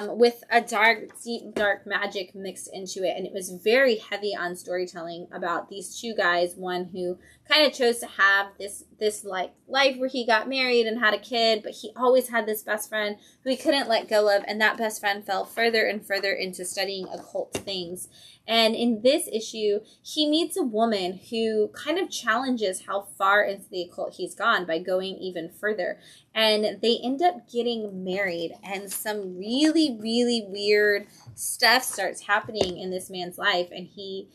with a dark magic mixed into it. And it was very heavy on storytelling about these two guys, one who kind of chose to have this like life where he got married and had a kid, but he always had this best friend who he couldn't let go of, and that best friend fell further and further into studying occult things. And in this issue, he meets a woman who kind of challenges how far into the occult he's gone by going even further. And they end up getting married, and some really, really weird stuff starts happening in this man's life. And he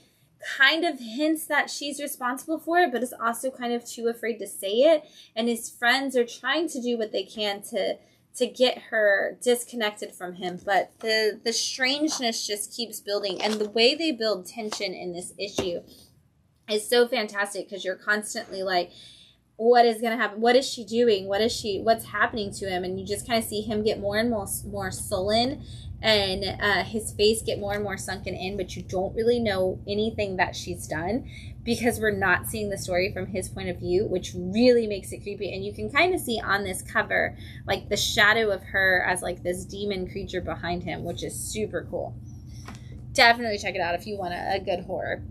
kind of hints that she's responsible for it, but is also kind of too afraid to say it. And his friends are trying to do what they can to get her disconnected from him, but the strangeness just keeps building. And the way they build tension in this issue is so fantastic, because you're constantly like, what is going to happen? What is she doing? What's happening to him? And you just kind of see him get more and more sullen, and his face get more and more sunken in, but you don't really know anything that she's done, because we're not seeing the story from his point of view, which really makes it creepy. And you can kind of see on this cover, like the shadow of her as like this demon creature behind him, which is super cool. Definitely check it out if you want a good horror.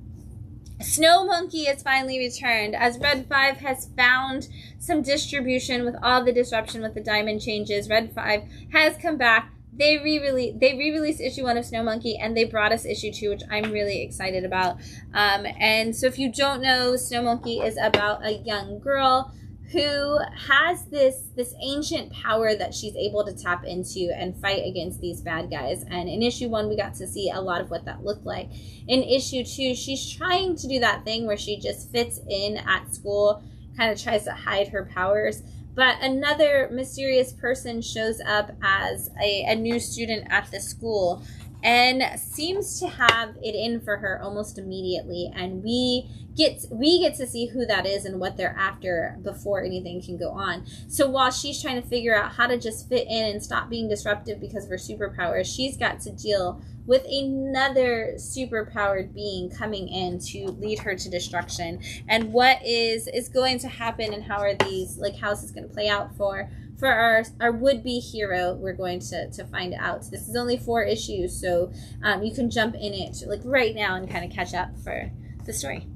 Snow Monkey is finally returned, as Red 5 has found some distribution with all the disruption with the diamond changes. Red 5 has come back. They re-released issue 1 of Snow Monkey, and they brought us issue 2, which I'm really excited about. And so if you don't know, Snow Monkey is about a young girl who has this ancient power that she's able to tap into and fight against these bad guys. And in issue 1, we got to see a lot of what that looked like. In issue 2, she's trying to do that thing where she just fits in at school, kind of tries to hide her powers. But another mysterious person shows up as a new student at the school and seems to have it in for her almost immediately. And we get to see who that is and what they're after before anything can go on. So while she's trying to figure out how to just fit in and stop being disruptive because of her superpowers, she's got to deal with another superpowered being coming in to lead her to destruction. And what is going to happen, and how are these, like, how is this going to play out for our would-be hero, we're going to find out. This is only 4 issues, so you can jump in it like right now and kind of catch up for the story.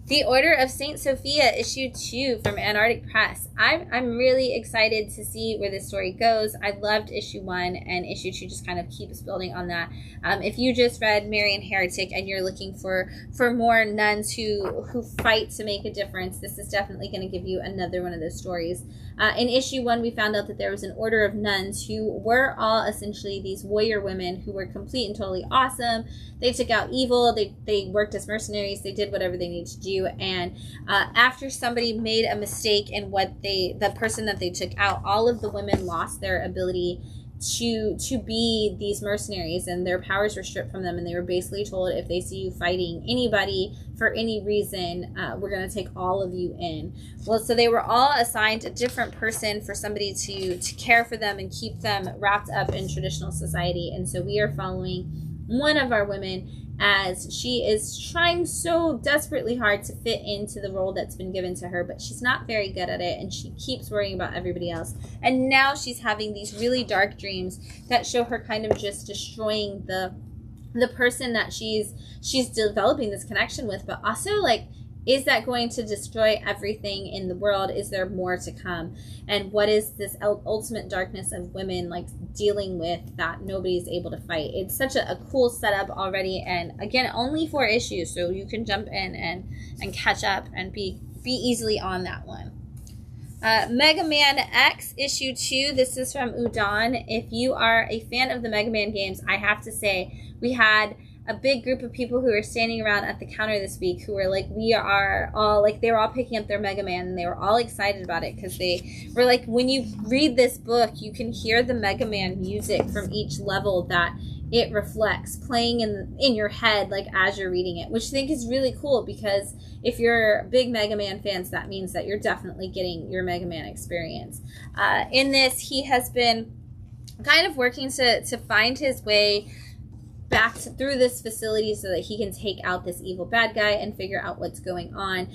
The Order of St. Sophia, issue 2 from Antarctic Press. I'm really excited to see where this story goes. I loved issue 1, and issue 2 just kind of keeps building on that. If you just read Marian Heretic and you're looking for more nuns who fight to make a difference, this is definitely going to give you another one of those stories. In issue 1, we found out that there was an order of nuns who were all essentially these warrior women who were complete and totally awesome. They took out evil. They worked as mercenaries. They did whatever they needed to do. And after somebody made a mistake in the person that they took out, all of the women lost their ability to be these mercenaries, and their powers were stripped from them, and they were basically told, if they see you fighting anybody for any reason, we're going to take all of you in. Well, so they were all assigned a different person for somebody to care for them and keep them wrapped up in traditional society. And so we are following one of our women as she is trying so desperately hard to fit into the role that's been given to her, but she's not very good at it, and she keeps worrying about everybody else. And now she's having these really dark dreams that show her kind of just destroying the person that she's developing this connection with, but also, like, is that going to destroy everything in the world? Is there more to come? And what is this ultimate darkness of women, like, dealing with that nobody's able to fight? It's such a cool setup already, and again, only 4 issues, so you can jump in and catch up and be easily on that one. Mega Man X issue 2. This is from Udon. If you are a fan of the Mega Man games, I have to say, we had a big group of people who were standing around at the counter this week who were like, we are all, like, they were all picking up their Mega Man, and they were all excited about it because they were like, when you read this book, you can hear the Mega Man music from each level that it reflects playing in your head, like, as you're reading it, which I think is really cool, because if you're big Mega Man fans, that means that you're definitely getting your Mega Man experience. In this, he has been kind of working to find his way back through this facility so that he can take out this evil bad guy and figure out what's going on.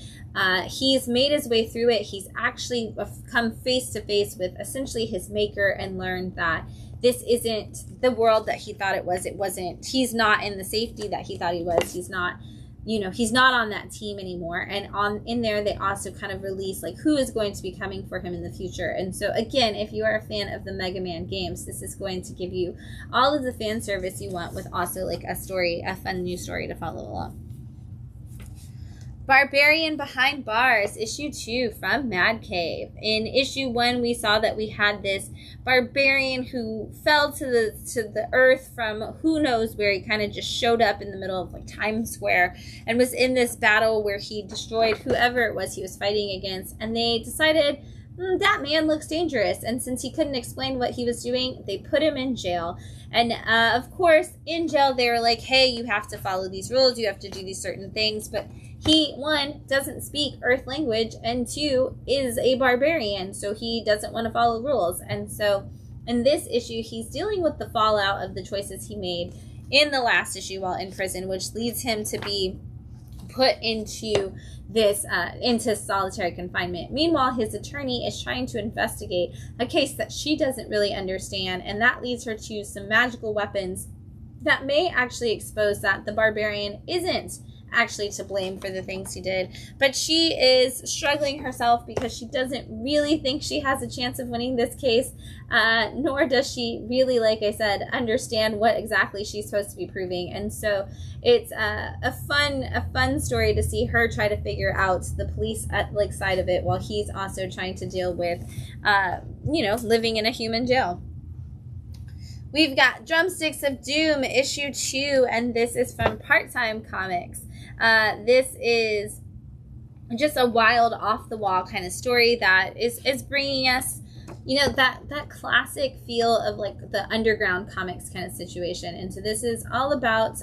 He's made his way through it. He's actually come face to face with essentially his maker and learned that this isn't the world that he thought it was. It wasn't. He's not in the safety that he thought he was. He's not, he's not on that team anymore. And in there, they also kind of release, like, who is going to be coming for him in the future. And so, again, if you are a fan of the Mega Man games, this is going to give you all of the fan service you want, with also, like, a fun new story to follow along. Barbarian Behind Bars, issue 2 from Mad Cave. In issue 1, we saw that we had this barbarian who fell to the earth from who knows where. He kind of just showed up in the middle of, like, Times Square and was in this battle where he destroyed whoever it was he was fighting against. And they decided, that man looks dangerous. And since he couldn't explain what he was doing, they put him in jail. And, of course, in jail, they were like, hey, you have to follow these rules. You have to do these certain things. But he, 1, doesn't speak Earth language, and 2, is a barbarian, so he doesn't want to follow rules. And so in this issue, he's dealing with the fallout of the choices he made in the last issue while in prison, which leads him to be put into into solitary confinement. Meanwhile, his attorney is trying to investigate a case that she doesn't really understand, and that leads her to some magical weapons that may actually expose that the barbarian isn't actually to blame for the things he did. But she is struggling herself because she doesn't really think she has a chance of winning this case, nor does she really, like I said, understand what exactly she's supposed to be proving. And so it's a fun story to see her try to figure out the police side of it, while he's also trying to deal with living in a human jail. We've got Drumsticks of Doom issue 2, and this is from Part-Time Comics. This is just a wild, off-the-wall kind of story that is bringing us, that classic feel of like the underground comics kind of situation. And so this is all about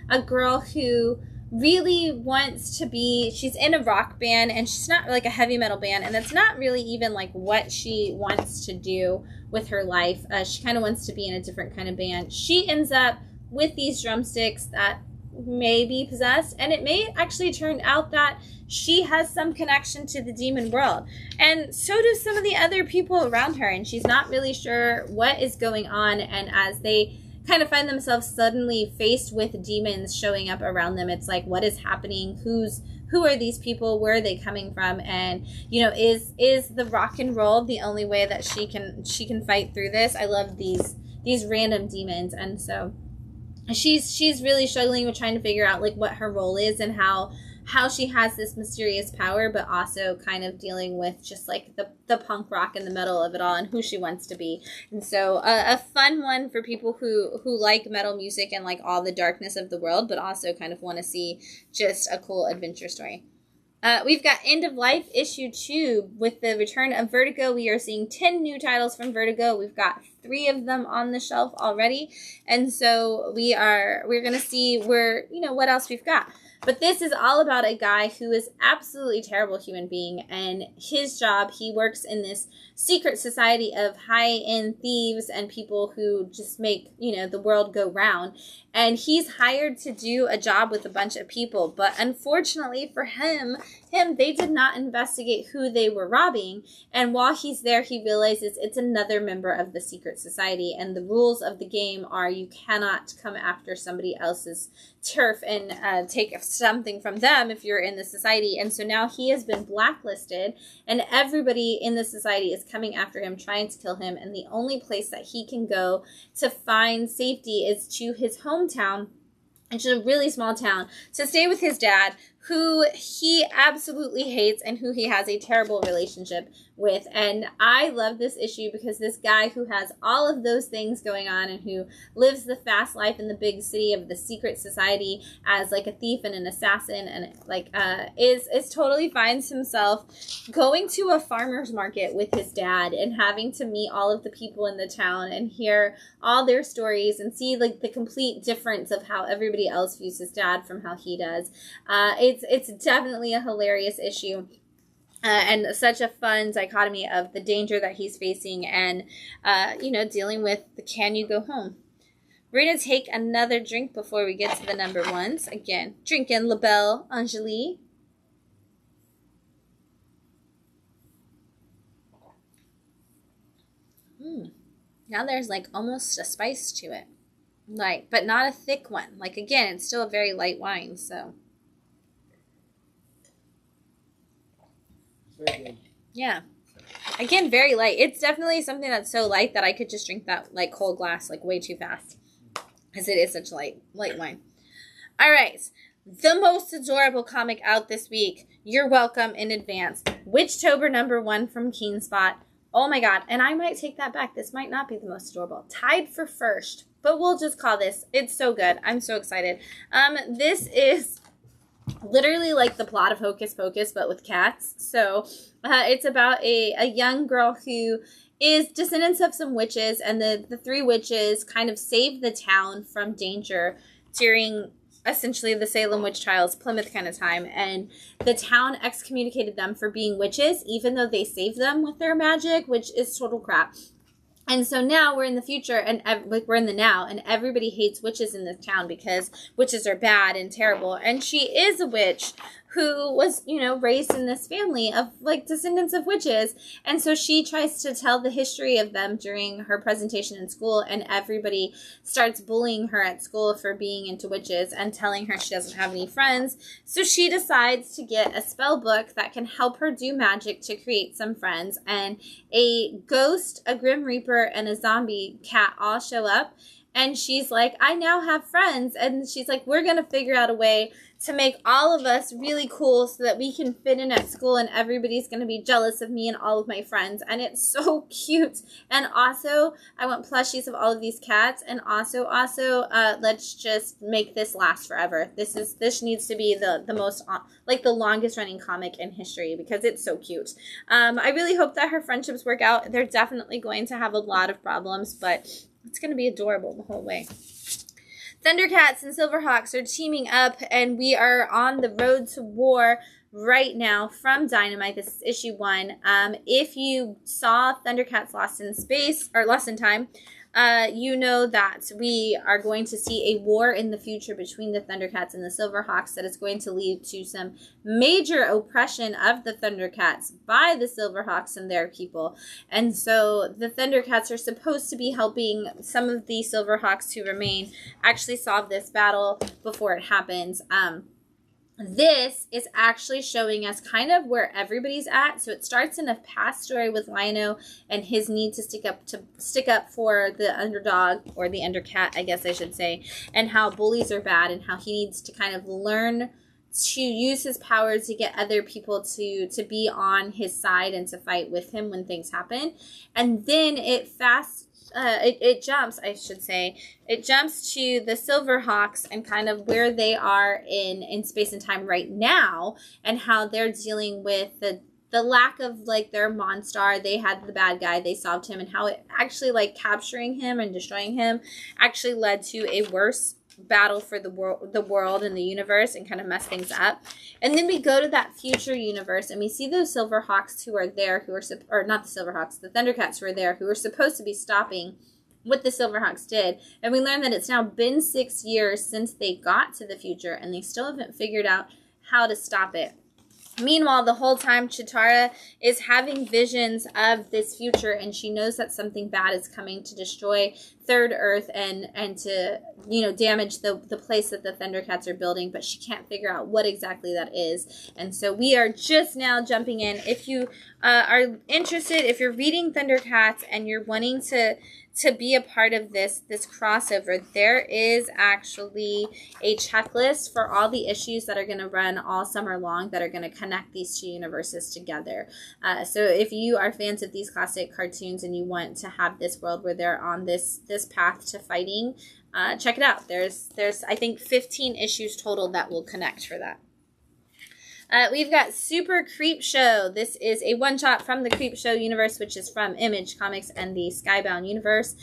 a girl who really wants to be, she's in a rock band, and she's not like a heavy metal band, and that's not really even like what she wants to do with her life. She kind of wants to be in a different kind of band. She ends up with these drumsticks that may be possessed, and it may actually turn out that she has some connection to the demon world, and so do some of the other people around her, and she's not really sure what is going on. And as they kind of find themselves suddenly faced with demons showing up around them, it's like, what is happening? Who are these people? Where are they coming from? And is the rock and roll the only way that she can fight through this? I love these random demons, and so she's really struggling with trying to figure out like what her role is and how she has this mysterious power, but also kind of dealing with just like the punk rock in the middle of it all and who she wants to be. And so a fun one for people who like metal music and like all the darkness of the world, but also kind of want to see just a cool adventure story. We've got End of Life issue 2. With the return of Vertigo, we are seeing 10 new titles from Vertigo. We've got 3 of them on the shelf already, and so we're going to see what else we've got. But this is all about a guy who is absolutely terrible human being, and his job, he works in this secret society of high-end thieves and people who just make, the world go round. And he's hired to do a job with a bunch of people, but unfortunately for him, they did not investigate who they were robbing. And while he's there, he realizes it's another member of the secret society, and the rules of the game are you cannot come after somebody else's turf and take something from them if you're in the society. And so now he has been blacklisted, and everybody in the society is coming after him, trying to kill him, and the only place that he can go to find safety is to his hometown, which is a really small town, to stay with his dad, who he absolutely hates and who he has a terrible relationship with. And I love this issue because this guy who has all of those things going on and who lives the fast life in the big city of the secret society as like a thief and an assassin, and is totally finds himself going to a farmer's market with his dad and having to meet all of the people in the town and hear all their stories and see like the complete difference of how everybody else views his dad from how he does. It's definitely a hilarious issue. And such a fun dichotomy of the danger that he's facing and, dealing with the can you go home. We're going to take another drink before we get to the number ones. Again, drinking Labelle Angele. Now there's like almost a spice to it. But not a thick one. Again, it's still a very light wine, so. Very good. Yeah. Again, very light. It's definitely something that's so light that I could just drink that whole glass way too fast, because it is such light wine. All right. The most adorable comic out this week. You're welcome in advance. Witchtober number 1 from Keenspot. Oh my God. And I might take that back. This might not be the most adorable. Tied for first, but we'll just call this. It's so good. I'm so excited. This is literally like the plot of Hocus Pocus, but with cats. So it's about a young girl who is descendants of some witches, and the 3 witches kind of save the town from danger during essentially the Salem witch trials, Plymouth kind of time, and the town excommunicated them for being witches, even though they saved them with their magic, which is total crap. And so now we're in the future, and we're in the now, and everybody hates witches in this town because witches are bad and terrible. And she is a witch who was, you know, raised in this family of like descendants of witches. And so she tries to tell the history of them during her presentation in school, and everybody starts bullying her at school for being into witches and telling her she doesn't have any friends. So she decides to get a spell book that can help her do magic to create some friends. And a ghost, a Grim Reaper, and a zombie cat all show up. And she's like, I now have friends. And she's like, we're going to figure out a way to make all of us really cool so that we can fit in at school and everybody's going to be jealous of me and all of my friends. And it's so cute. And also, I want plushies of all of these cats. And also, let's just make this last forever. This needs to be the most, like the longest running comic in history because it's so cute. I really hope that her friendships work out. They're definitely going to have a lot of problems, but it's going to be adorable the whole way. Thundercats and Silverhawks are teaming up, and we are on the road to war right now from Dynamite. This is issue 1. If you saw Thundercats Lost in Space, or Lost in Time, you know that we are going to see a war in the future between the Thundercats and the Silverhawks that is going to lead to some major oppression of the Thundercats by the Silverhawks and their people. And so the Thundercats are supposed to be helping some of the Silverhawks who remain actually solve this battle before it happens. This is actually showing us kind of where everybody's at. So it starts in a past story with Lino and his need to stick up for the underdog, or the undercat, I guess I should say, and how bullies are bad and how he needs to kind of learn to use his power to get other people to be on his side and to fight with him when things happen. And then it jumps to the Silverhawks and kind of where they are in space and time right now, and how they're dealing with the lack of like their Monstar. They had the bad guy, they solved him, and how it actually like capturing him and destroying him actually led to a worse battle for the world and the universe, and kind of mess things up. And then we go to that future universe and we see those Silverhawks who are there, or not the Silverhawks, the Thundercats who are there, who are supposed to be stopping what the Silverhawks did. And we learn that it's now been 6 years since they got to the future, and they still haven't figured out how to stop it. Meanwhile, the whole time, Chitara is having visions of this future, and she knows that something bad is coming to destroy Third Earth and to, you know, damage the place that the Thundercats are building, but she can't figure out what exactly that is. And so we are just now jumping in. If you are interested, if you're reading Thundercats and you're wanting to be a part of this crossover, there is actually a checklist for all the issues that are going to run all summer long that are going to connect these two universes together. So if you are fans of these classic cartoons and you want to have this world where they're on this path to fighting, check it out. There's I think 15 issues total that will connect for that. We've got Super Creep Show. This is a one-shot from the Creep Show universe, which is from Image Comics and the Skybound universe.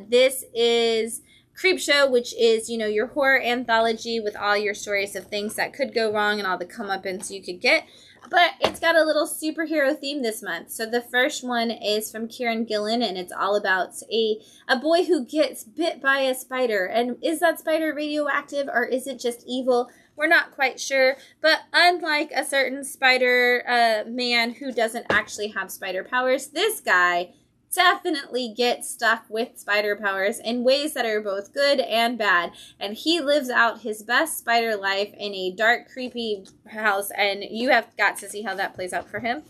This is Creep Show, which is, you know, your horror anthology with all your stories of things that could go wrong and all the comeuppance you could get. But it's got a little superhero theme this month. So the first one is from Kieran Gillen, and it's all about a boy who gets bit by a spider. And is that spider radioactive, or is it just evil? We're not quite sure, but unlike a certain spider man who doesn't actually have spider powers, this guy definitely gets stuck with spider powers in ways that are both good and bad. And he lives out his best spider life in a dark, creepy house, and you have got to see how that plays out for him.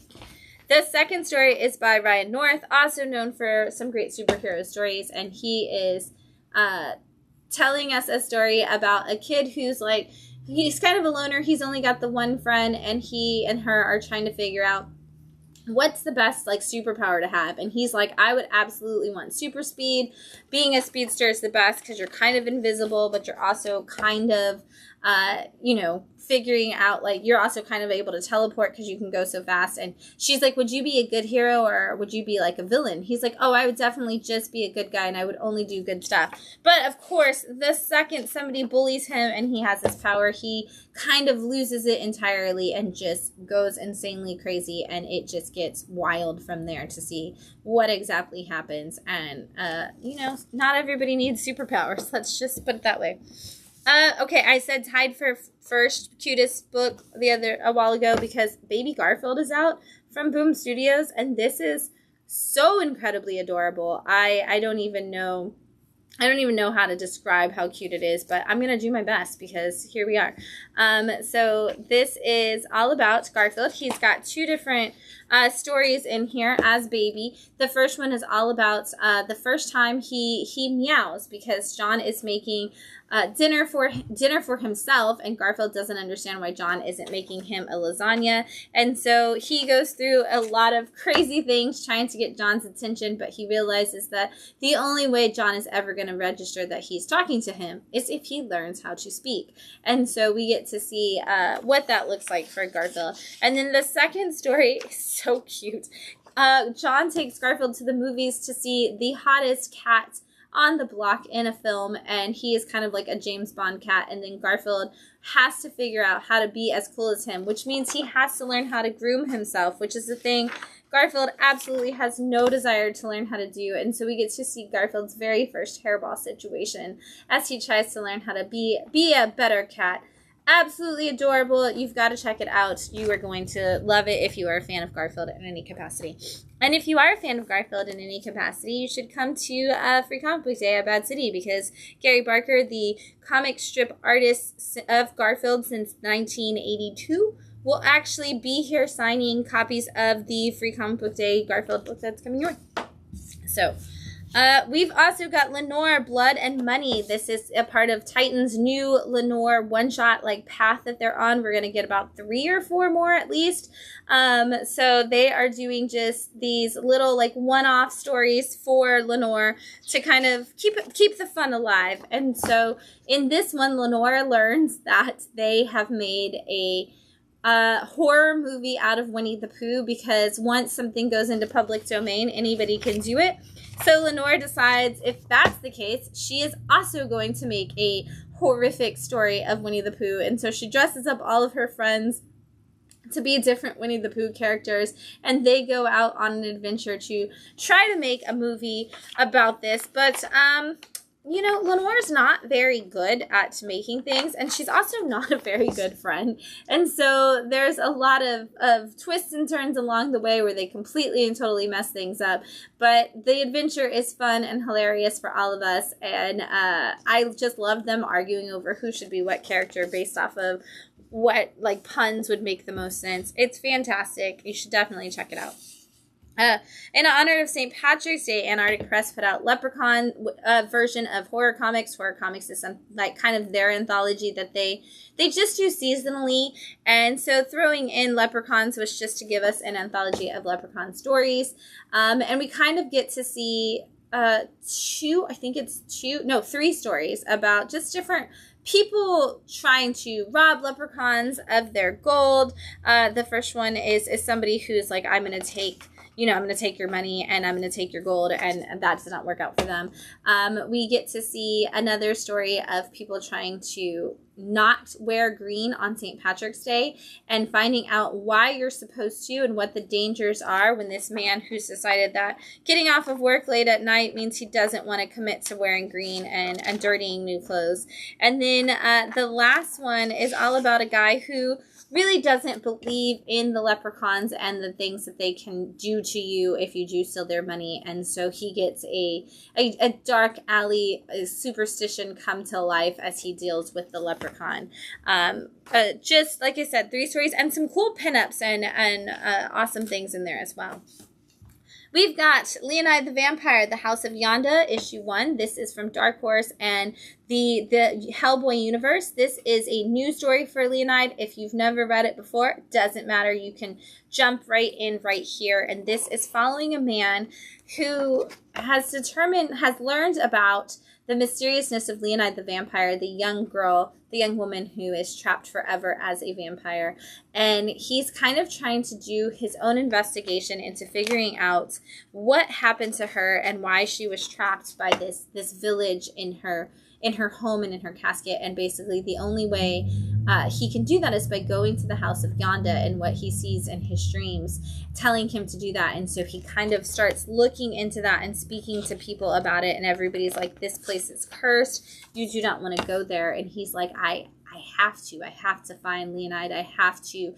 The second story is by Ryan North, also known for some great superhero stories, and he is telling us a story about a kid who's like, he's kind of a loner. He's only got the one friend, and he and her are trying to figure out what's the best like superpower to have. And he's like, I would absolutely want super speed. Being a speedster is the best because you're kind of invisible, but you're also kind of figuring out, like, you're also kind of able to teleport because you can go so fast. And she's like, would you be a good hero or would you be like a villain? He's like, oh, I would definitely just be a good guy and I would only do good stuff. But of course, the second somebody bullies him and he has this power, he kind of loses it entirely and just goes insanely crazy, and it just gets wild from there to see what exactly happens. And not everybody needs superpowers. Let's just put it that way. Okay, I said tied for first cutest book a while ago because Baby Garfield is out from Boom Studios, and this is so incredibly adorable. I don't even know. I don't even know how to describe how cute it is, but I'm going to do my best because here we are. So this is all about Garfield. He's got two different stories in here as Baby. The first one is all about the first time he meows because John is making dinner for himself, and Garfield doesn't understand why John isn't making him a lasagna, and so he goes through a lot of crazy things trying to get John's attention, but he realizes that the only way John is ever going to register that he's talking to him is if he learns how to speak. And so we get to see what that looks like for Garfield. And then the second story is so cute. John takes Garfield to the movies to see the hottest cat on the block in a film, and he is kind of like a James Bond cat, and then Garfield has to figure out how to be as cool as him, which means he has to learn how to groom himself, which is the thing Garfield absolutely has no desire to learn how to do. And so we get to see Garfield's very first hairball situation as he tries to learn how to be a better cat. Absolutely adorable. You've got to check it out. You are going to love it if you are a fan of Garfield in any capacity. And if you are a fan of Garfield in any capacity, you should come to Free Comic Book Day at Bad City because Gary Barker, the comic strip artist of Garfield since 1982, will actually be here signing copies of the Free Comic Book Day Garfield book that's coming your way. So, we've also got Lenore, Blood and Money. This is a part of Titan's new Lenore one-shot path that they're on. We're going to get about 3 or 4 more at least. So they are doing just these little one-off stories for Lenore to kind of keep the fun alive. And so in this one, Lenore learns that they have made a horror movie out of Winnie the Pooh because once something goes into public domain, anybody can do it. So Lenore decides if that's the case, she is also going to make a horrific story of Winnie the Pooh. And so she dresses up all of her friends to be different Winnie the Pooh characters, and they go out on an adventure to try to make a movie about this. But, you know, Lenore's not very good at making things, and she's also not a very good friend. And so there's a lot of twists and turns along the way where they completely and totally mess things up. But the adventure is fun and hilarious for all of us, and I just love them arguing over who should be what character based off of what puns would make the most sense. It's fantastic. You should definitely check it out. In honor of St. Patrick's Day, Antarctic Press put out Leprechaun version of horror comics. Horror comics is kind of their anthology that they just do seasonally. And so throwing in Leprechauns was just to give us an anthology of Leprechaun stories. And we kind of get to see 3 stories about just different people trying to rob leprechauns of their gold. The first one is somebody who's like, I'm going to take your money and I'm going to take your gold, and that does not work out for them. We get to see another story of people trying to not wear green on St. Patrick's Day and finding out why you're supposed to and what the dangers are when this man who's decided that getting off of work late at night means he doesn't want to commit to wearing green and dirtying new clothes. And then the last one is all about a guy who really doesn't believe in the leprechauns and the things that they can do to you if you do steal their money. And so he gets a dark alley superstition come to life as he deals with the leprechaun. Just like I said, 3 stories and some cool pinups and awesome things in there as well. We've got Leonide the Vampire, The House of Yonda, issue 1. This is from Dark Horse and the Hellboy universe. This is a new story for Leonide. If you've never read it before, it doesn't matter. You can jump right in right here. And this is following a man who has learned about the mysteriousness of Leonide the Vampire, the young woman who is trapped forever as a vampire. And he's kind of trying to do his own investigation into figuring out what happened to her and why she was trapped by this village in her home and in her casket. And basically the only way he can do that is by going to the house of Yonda and what he sees in his dreams, telling him to do that. And so he kind of starts looking into that and speaking to people about it. And everybody's like, this place is cursed. You do not want to go there. And he's like, I have to find Leonide. I have to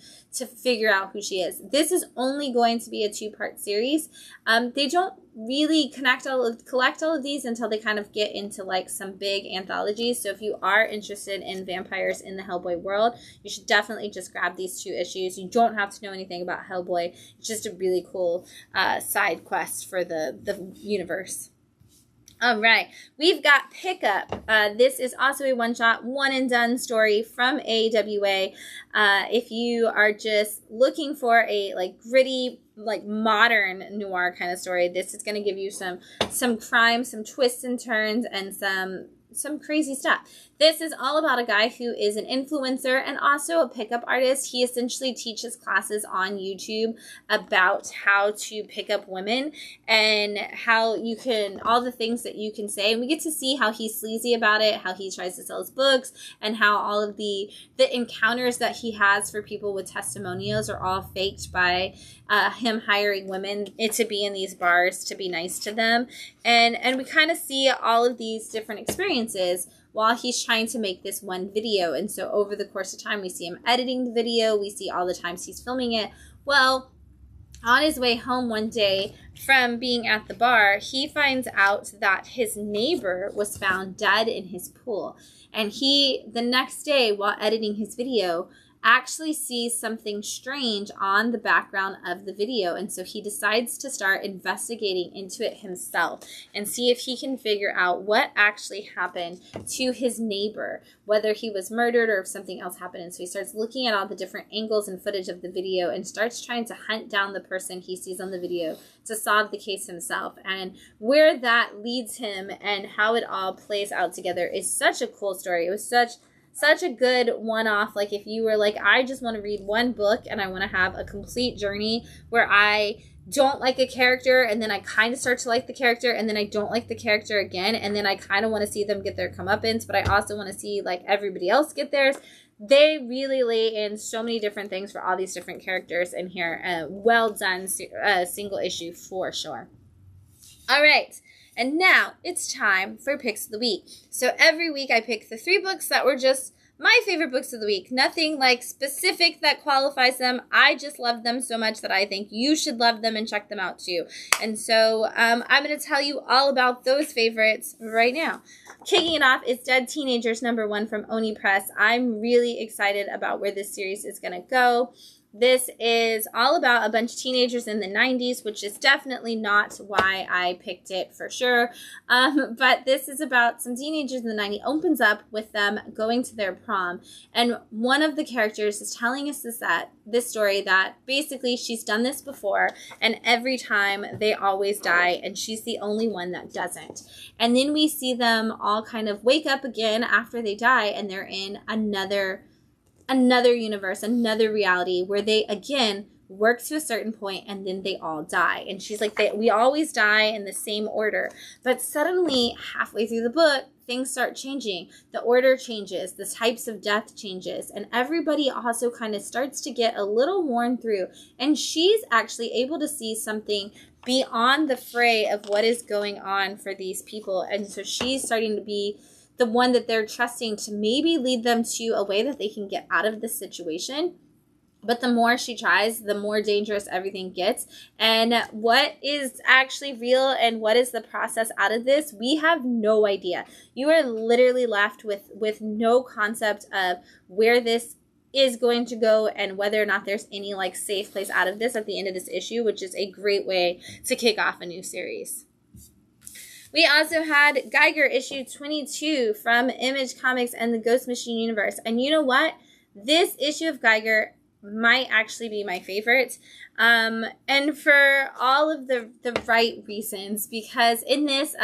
figure out who she is. This is only going to be a 2-part series. They don't really collect all of these until they kind of get into like some big anthologies. So if you are interested in vampires in the Hellboy world, you should definitely just grab these 2 issues. You don't have to know anything about Hellboy. It's just a really cool side quest for the universe. All right, we've got Pickup. This is also a one-shot, one-and-done story from AWA. If you are just looking for a like gritty, like modern noir kind of story, this is going to give you some crime, some twists and turns, and some crazy stuff. This is all about a guy who is an influencer and also a pickup artist. He essentially teaches classes on YouTube about how to pick up women and how you can, all the things that you can say. And we get to see how he's sleazy about it, how he tries to sell his books, and how all of the encounters that he has for people with testimonials are all faked by him hiring women to be in these bars to be nice to them. And we kind of see all of these different experiences while he's trying to make this one video. And so over the course of time, we see him editing the video. We see all the times he's filming it. Well, on his way home one day from being at the bar, he finds out that his neighbor was found dead in his pool. And he, the next day, while editing his video, actually sees something strange on the background of the video. And so he decides to start investigating into it himself and see if he can figure out what actually happened to his neighbor, whether he was murdered or if something else happened. And so he starts looking at all the different angles and footage of the video and starts trying to hunt down the person he sees on the video to solve the case himself. And where that leads him and how it all plays out together is such a cool story. It was such a good one-off. Like if you were like, I just want to read one book and I want to have a complete journey where I don't like a character and then I kind of start to like the character and then I don't like the character again and then I kind of want to see them get their comeuppance, but I also want to see like everybody else get theirs. They really lay in so many different things for all these different characters in here. Well done single issue for sure. All right. And now it's time for Picks of the Week. So every week I pick the 3 books that were just my favorite books of the week. Nothing like specific that qualifies them. I just love them so much that I think you should love them and check them out too. And so I'm going to tell you all about those favorites right now. Kicking it off is Dead Teenagers #1 from Oni Press. I'm really excited about where this series is going to go. This is all about a bunch of teenagers in the 90s, which is definitely not why I picked it for sure. But this is about some teenagers in the 90s. Opens up with them going to their prom. And one of the characters is telling us this story that basically she's done this before. And every time they always die. And she's the only one that doesn't. And then we see them all kind of wake up again after they die. And they're in another universe, another reality where they again work to a certain point and then they all die. And she's like, we always die in the same order. But suddenly halfway through the book, things start changing. The order changes, the types of death changes, and everybody also kind of starts to get a little worn through. And she's actually able to see something beyond the fray of what is going on for these people. And so she's starting to be the one that they're trusting to maybe lead them to a way that they can get out of this situation. But the more she tries, the more dangerous everything gets. And what is actually real and what is the process out of this, we have no idea. You are literally left with no concept of where this is going to go and whether or not there's any like safe place out of this at the end of this issue, which is a great way to kick off a new series. We also had Geiger issue 22 from Image Comics and the Ghost Machine universe. And you know what? This issue of Geiger might actually be my favorite. And for all of the right reasons, because in this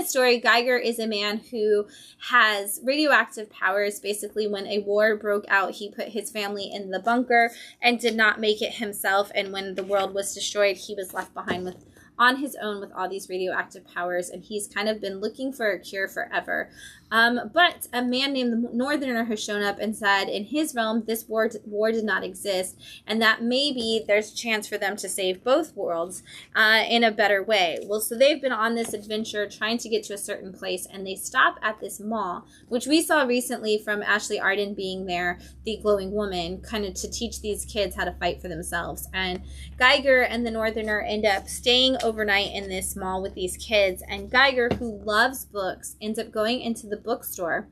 story, Geiger is a man who has radioactive powers. Basically, when a war broke out, he put his family in the bunker and did not make it himself. And when the world was destroyed, he was left behind with on his own with all these radioactive powers, and he's kind of been looking for a cure forever. But a man named the Northerner has shown up and said in his realm this war did not exist, and that maybe there's a chance for them to save both worlds in a better way. Well, so they've been on this adventure trying to get to a certain place, and they stop at this mall, which we saw recently from Ashley Arden being there, the glowing woman, kind of to teach these kids how to fight for themselves. And Geiger and the Northerner end up staying overnight in this mall with these kids, and Geiger, who loves books, ends up going into the bookstore,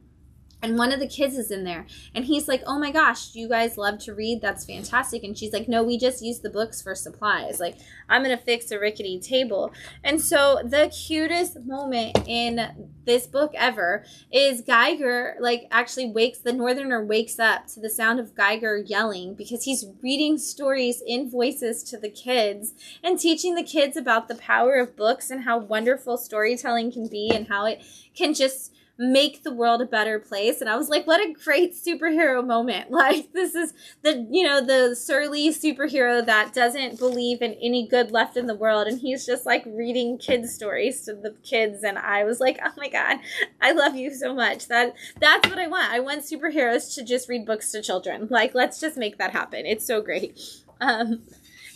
and one of the kids is in there, and he's like, oh my gosh, you guys love to read, that's fantastic. And she's like, no, we just use the books for supplies, like I'm gonna fix a rickety table. And so the cutest moment in this book ever is Geiger like actually the Northerner wakes up to the sound of Geiger yelling, because he's reading stories in voices to the kids and teaching the kids about the power of books and how wonderful storytelling can be and how it can just make the world a better place. And I was like, what a great superhero moment. Like, this is the surly superhero that doesn't believe in any good left in the world, and he's just like reading kids stories to the kids. And I was like, oh my god, I love you so much. That's what I want. I want superheroes to just read books to children. Like, let's just make that happen. It's so great.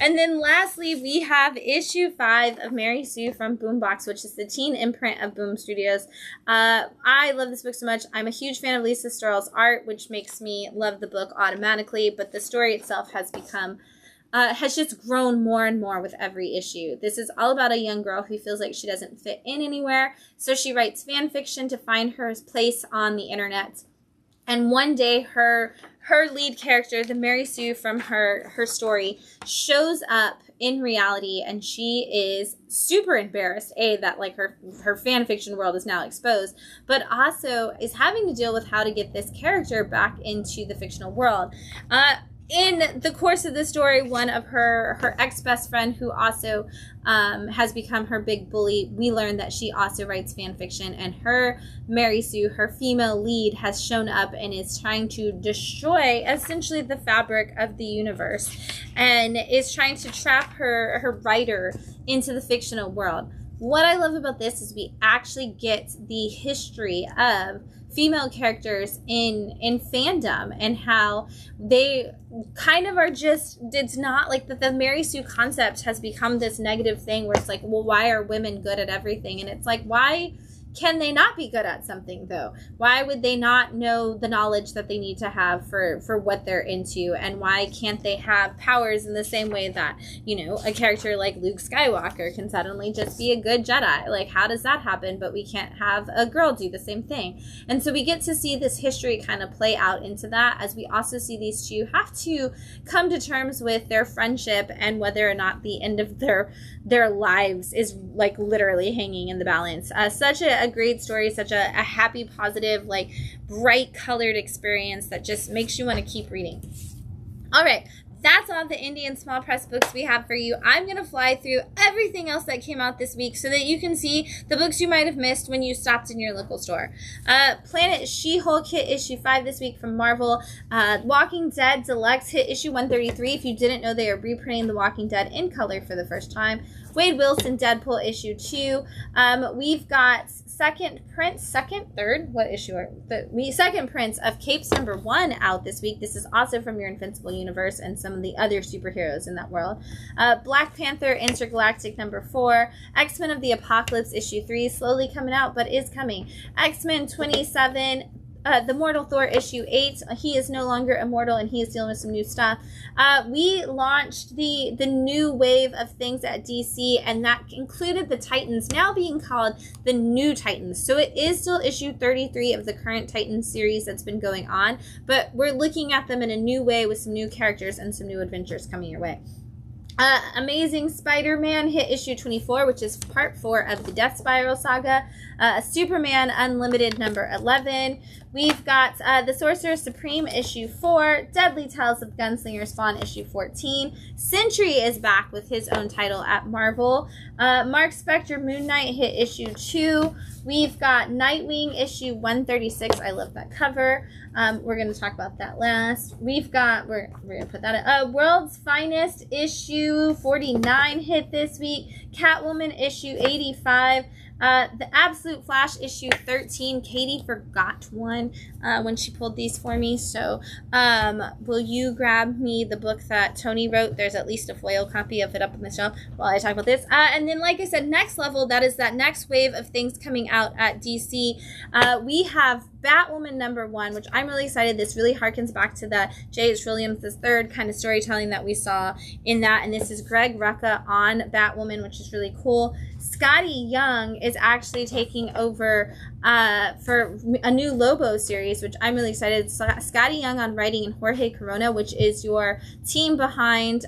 And then lastly, we have issue 5 of Mary Sue from Boombox, which is the teen imprint of Boom Studios. I love this book so much. I'm a huge fan of Lisa Storrell's art, which makes me love the book automatically, but the story itself has become has just grown more and more with every issue. This is all about a young girl who feels like she doesn't fit in anywhere, so she writes fan fiction to find her place on the internet. And one day her lead character, the Mary Sue from her story, shows up in reality, and she is super embarrassed, that like her fan fiction world is now exposed, but also is having to deal with how to get this character back into the fictional world. In the course of the story, one of her ex-best friend, who also has become her big bully, we learn that she also writes fan fiction, and her Mary Sue, her female lead, has shown up and is trying to destroy essentially the fabric of the universe, and is trying to trap her writer into the fictional world. What I love about this is we actually get the history of female characters in fandom, and how they kind of are just, it's not like the Mary Sue concept has become this negative thing where it's like, well, why are women good at everything? And it's like, why can they not be good at something, though? Why would they not know the knowledge that they need to have for what they're into? And why can't they have powers in the same way that, a character like Luke Skywalker can suddenly just be a good Jedi? Like, how does that happen? But we can't have a girl do the same thing. And so we get to see this history kind of play out into that, as we also see these two have to come to terms with their friendship and whether or not the end of their lives is like literally hanging in the balance. Such a great story, such a happy, positive, like bright colored experience that just makes you want to keep reading. All right, that's all the indie and small press books we have for you. I'm going to fly through everything else that came out this week so that you can see the books you might have missed when you stopped in your local store. Planet She-Hulk hit issue 5 this week from Marvel. Walking Dead Deluxe hit issue 133. If you didn't know, they are reprinting The Walking Dead in color for the first time. Wade Wilson Deadpool issue 2. We've got second prints of Capes #1 out this week. This is also from your Invincible universe and some of the other superheroes in that world. Black Panther Intergalactic #4. X-Men of the Apocalypse issue 3, slowly coming out, but is coming. X-Men 27. The Mortal Thor issue 8. He is no longer immortal, and he is dealing with some new stuff. We launched the new wave of things at DC, and that included the Titans now being called the New Titans. So it is still issue 33 of the current Titans series that's been going on, but we're looking at them in a new way with some new characters and some new adventures coming your way. Amazing Spider-Man hit issue 24, which is part 4 of the Death Spiral saga. Superman Unlimited #11. We've got The Sorcerer Supreme issue 4. Deadly Tales of Gunslinger Spawn issue 14. Sentry is back with his own title at Marvel. Mark Spector Moon Knight hit issue 2. We've got Nightwing issue 136. I love that cover. We're going to talk about that last. We're going to put that in. World's Finest issue 49 hit this week. Catwoman issue 85. The Absolute Flash issue 13. Katie forgot one when she pulled these for me. So will you grab me the book that Tony wrote? There's at least a foil copy of it up on the shelf while I talk about this. And then, like I said, next level, that is that next wave of things coming out at DC. We have Batwoman #1, which I'm really excited. This really harkens back to the J.H. Williams III kind of storytelling that we saw in that. And this is Greg Rucka on Batwoman, which is really cool. Scotty Young is actually taking over for a new Lobo series, which I'm really excited. Scotty Young on writing and Jorge Corona, which is your team behind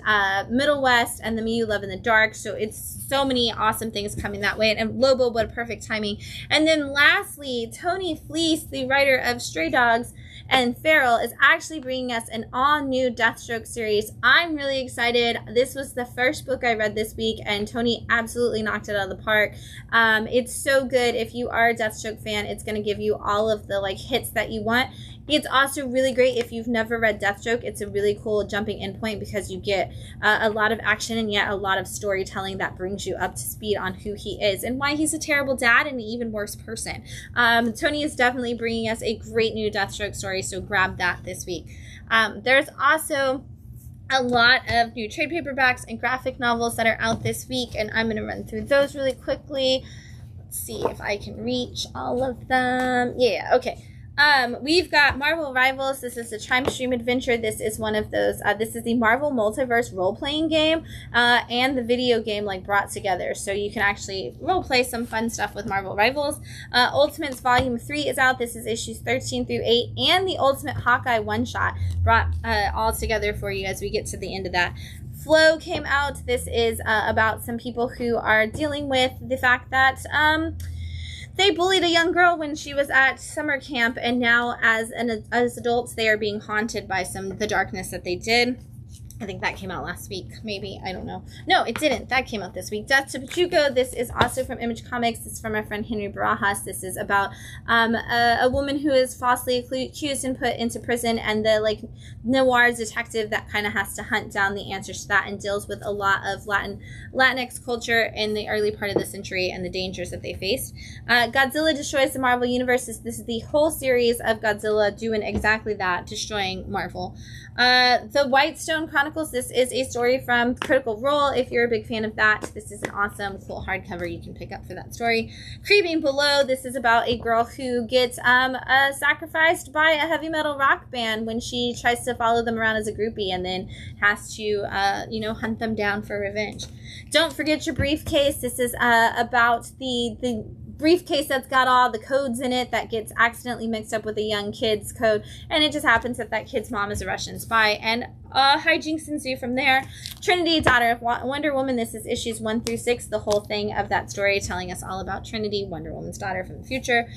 Middle West and The Me You Love in the Dark. So it's so many awesome things coming that way. And Lobo, what a perfect timing. And then lastly, Tony Fleece, the writer of Stray Dogs and Feral, is actually bringing us an all-new Deathstroke series. I'm really excited. This was the first book I read this week, and Tony absolutely knocked it out of the park. It's so good. If you are a Deathstroke fan, it's going to give you all of the hits that you want. It's also really great if you've never read Deathstroke. It's a really cool jumping in point because you get a lot of action and yet a lot of storytelling that brings you up to speed on who he is and why he's a terrible dad and an even worse person. Tony is definitely bringing us a great new Deathstroke story, so grab that this week. There's also a lot of new trade paperbacks and graphic novels that are out this week, and I'm going to run through those really quickly. Let's see if I can reach all of them. Yeah, okay. We've got Marvel Rivals. This is a Chime Stream adventure. This is one of those, this is the Marvel Multiverse role-playing game, and the video game brought together. So you can actually role-play some fun stuff with Marvel Rivals. Ultimates Volume 3 is out. This is issues 13 through 8, and the Ultimate Hawkeye one-shot brought all together for you as we get to the end of that. Flow came out. This is about some people who are dealing with the fact that, they bullied a young girl when she was at summer camp, and now as adults, they are being haunted by the darkness that they did. I think that came out last week, maybe. I don't know. No, it didn't. That came out this week. Death to Pachuco. This is also from Image Comics. This is from our friend Henry Barajas. This is about a woman who is falsely accused and put into prison, and the noir detective that kind of has to hunt down the answers to that, and deals with a lot of Latinx culture in the early part of the century and the dangers that they faced. Godzilla Destroys the Marvel Universe. This is the whole series of Godzilla doing exactly that, destroying Marvel. The Whitestone Chronicles. This is a story from Critical Role. If you're a big fan of that, this is an awesome, cool hardcover you can pick up for that story. Creeping Below. This is about a girl who gets sacrificed by a heavy metal rock band when she tries to follow them around as a groupie, and then has to, hunt them down for revenge. Don't Forget Your Briefcase. This is about the briefcase that's got all the codes in it that gets accidentally mixed up with a young kid's code, and it just happens that kid's mom is a Russian spy, and hijinks ensue from there. Trinity, Daughter of Wonder Woman. This is issues 1 through 6, the whole thing of that story, telling us all about Trinity, Wonder Woman's daughter from the future.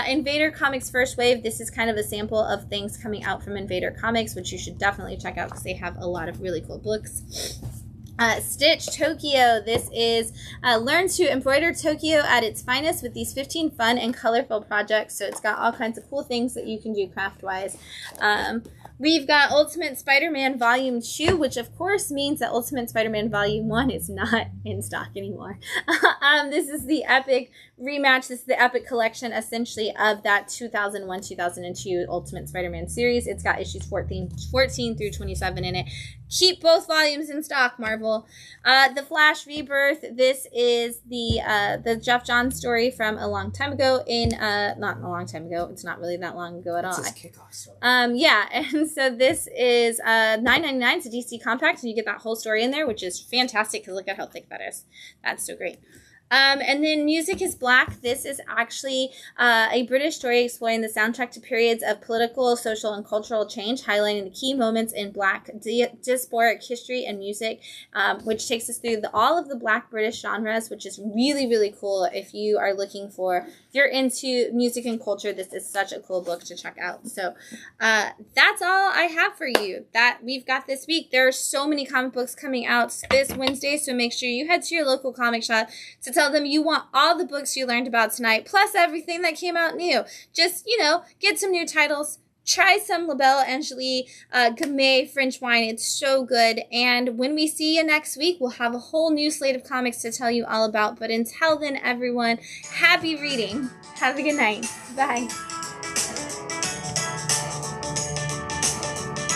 Invader Comics First Wave. This is kind of a sample of things coming out from Invader Comics, which you should definitely check out because they have a lot of really cool books. Stitch Tokyo. This is learn to embroider Tokyo at its finest with these 15 fun and colorful projects. So it's got all kinds of cool things that you can do craft-wise. We've got Ultimate Spider-Man Volume 2, which of course means that Ultimate Spider-Man Volume 1 is not in stock anymore. This is the epic rematch. This is the epic collection, essentially, of that 2001-2002 Ultimate Spider-Man series. It's got issues 14 through 27 in it. Keep both volumes in stock, Marvel. The Flash Rebirth. This is the Jeff Johns story from a long time ago. Not a long time ago. It's not really that long ago at all. It's his kickoff story. Yeah, and so this is $9.99. It's a DC Compact, and you get that whole story in there, which is fantastic because look at how thick that is. That's so great. And then Music is Black. This is actually a British story exploring the soundtrack to periods of political, social, and cultural change, highlighting the key moments in Black diasporic history and music, which takes us through all of the Black British genres, which is really, really cool if you are looking for, if you're into music and culture, this is such a cool book to check out. So that's all I have for you that we've got this week. There are so many comic books coming out this Wednesday, so make sure you head to your local comic shop to Tell them you want all the books you learned about tonight, plus everything that came out new. Just, get some new titles. Try some Labelle Angele Gamay French wine. It's so good. And when we see you next week, we'll have a whole new slate of comics to tell you all about. But until then, everyone, happy reading. Have a good night. Bye.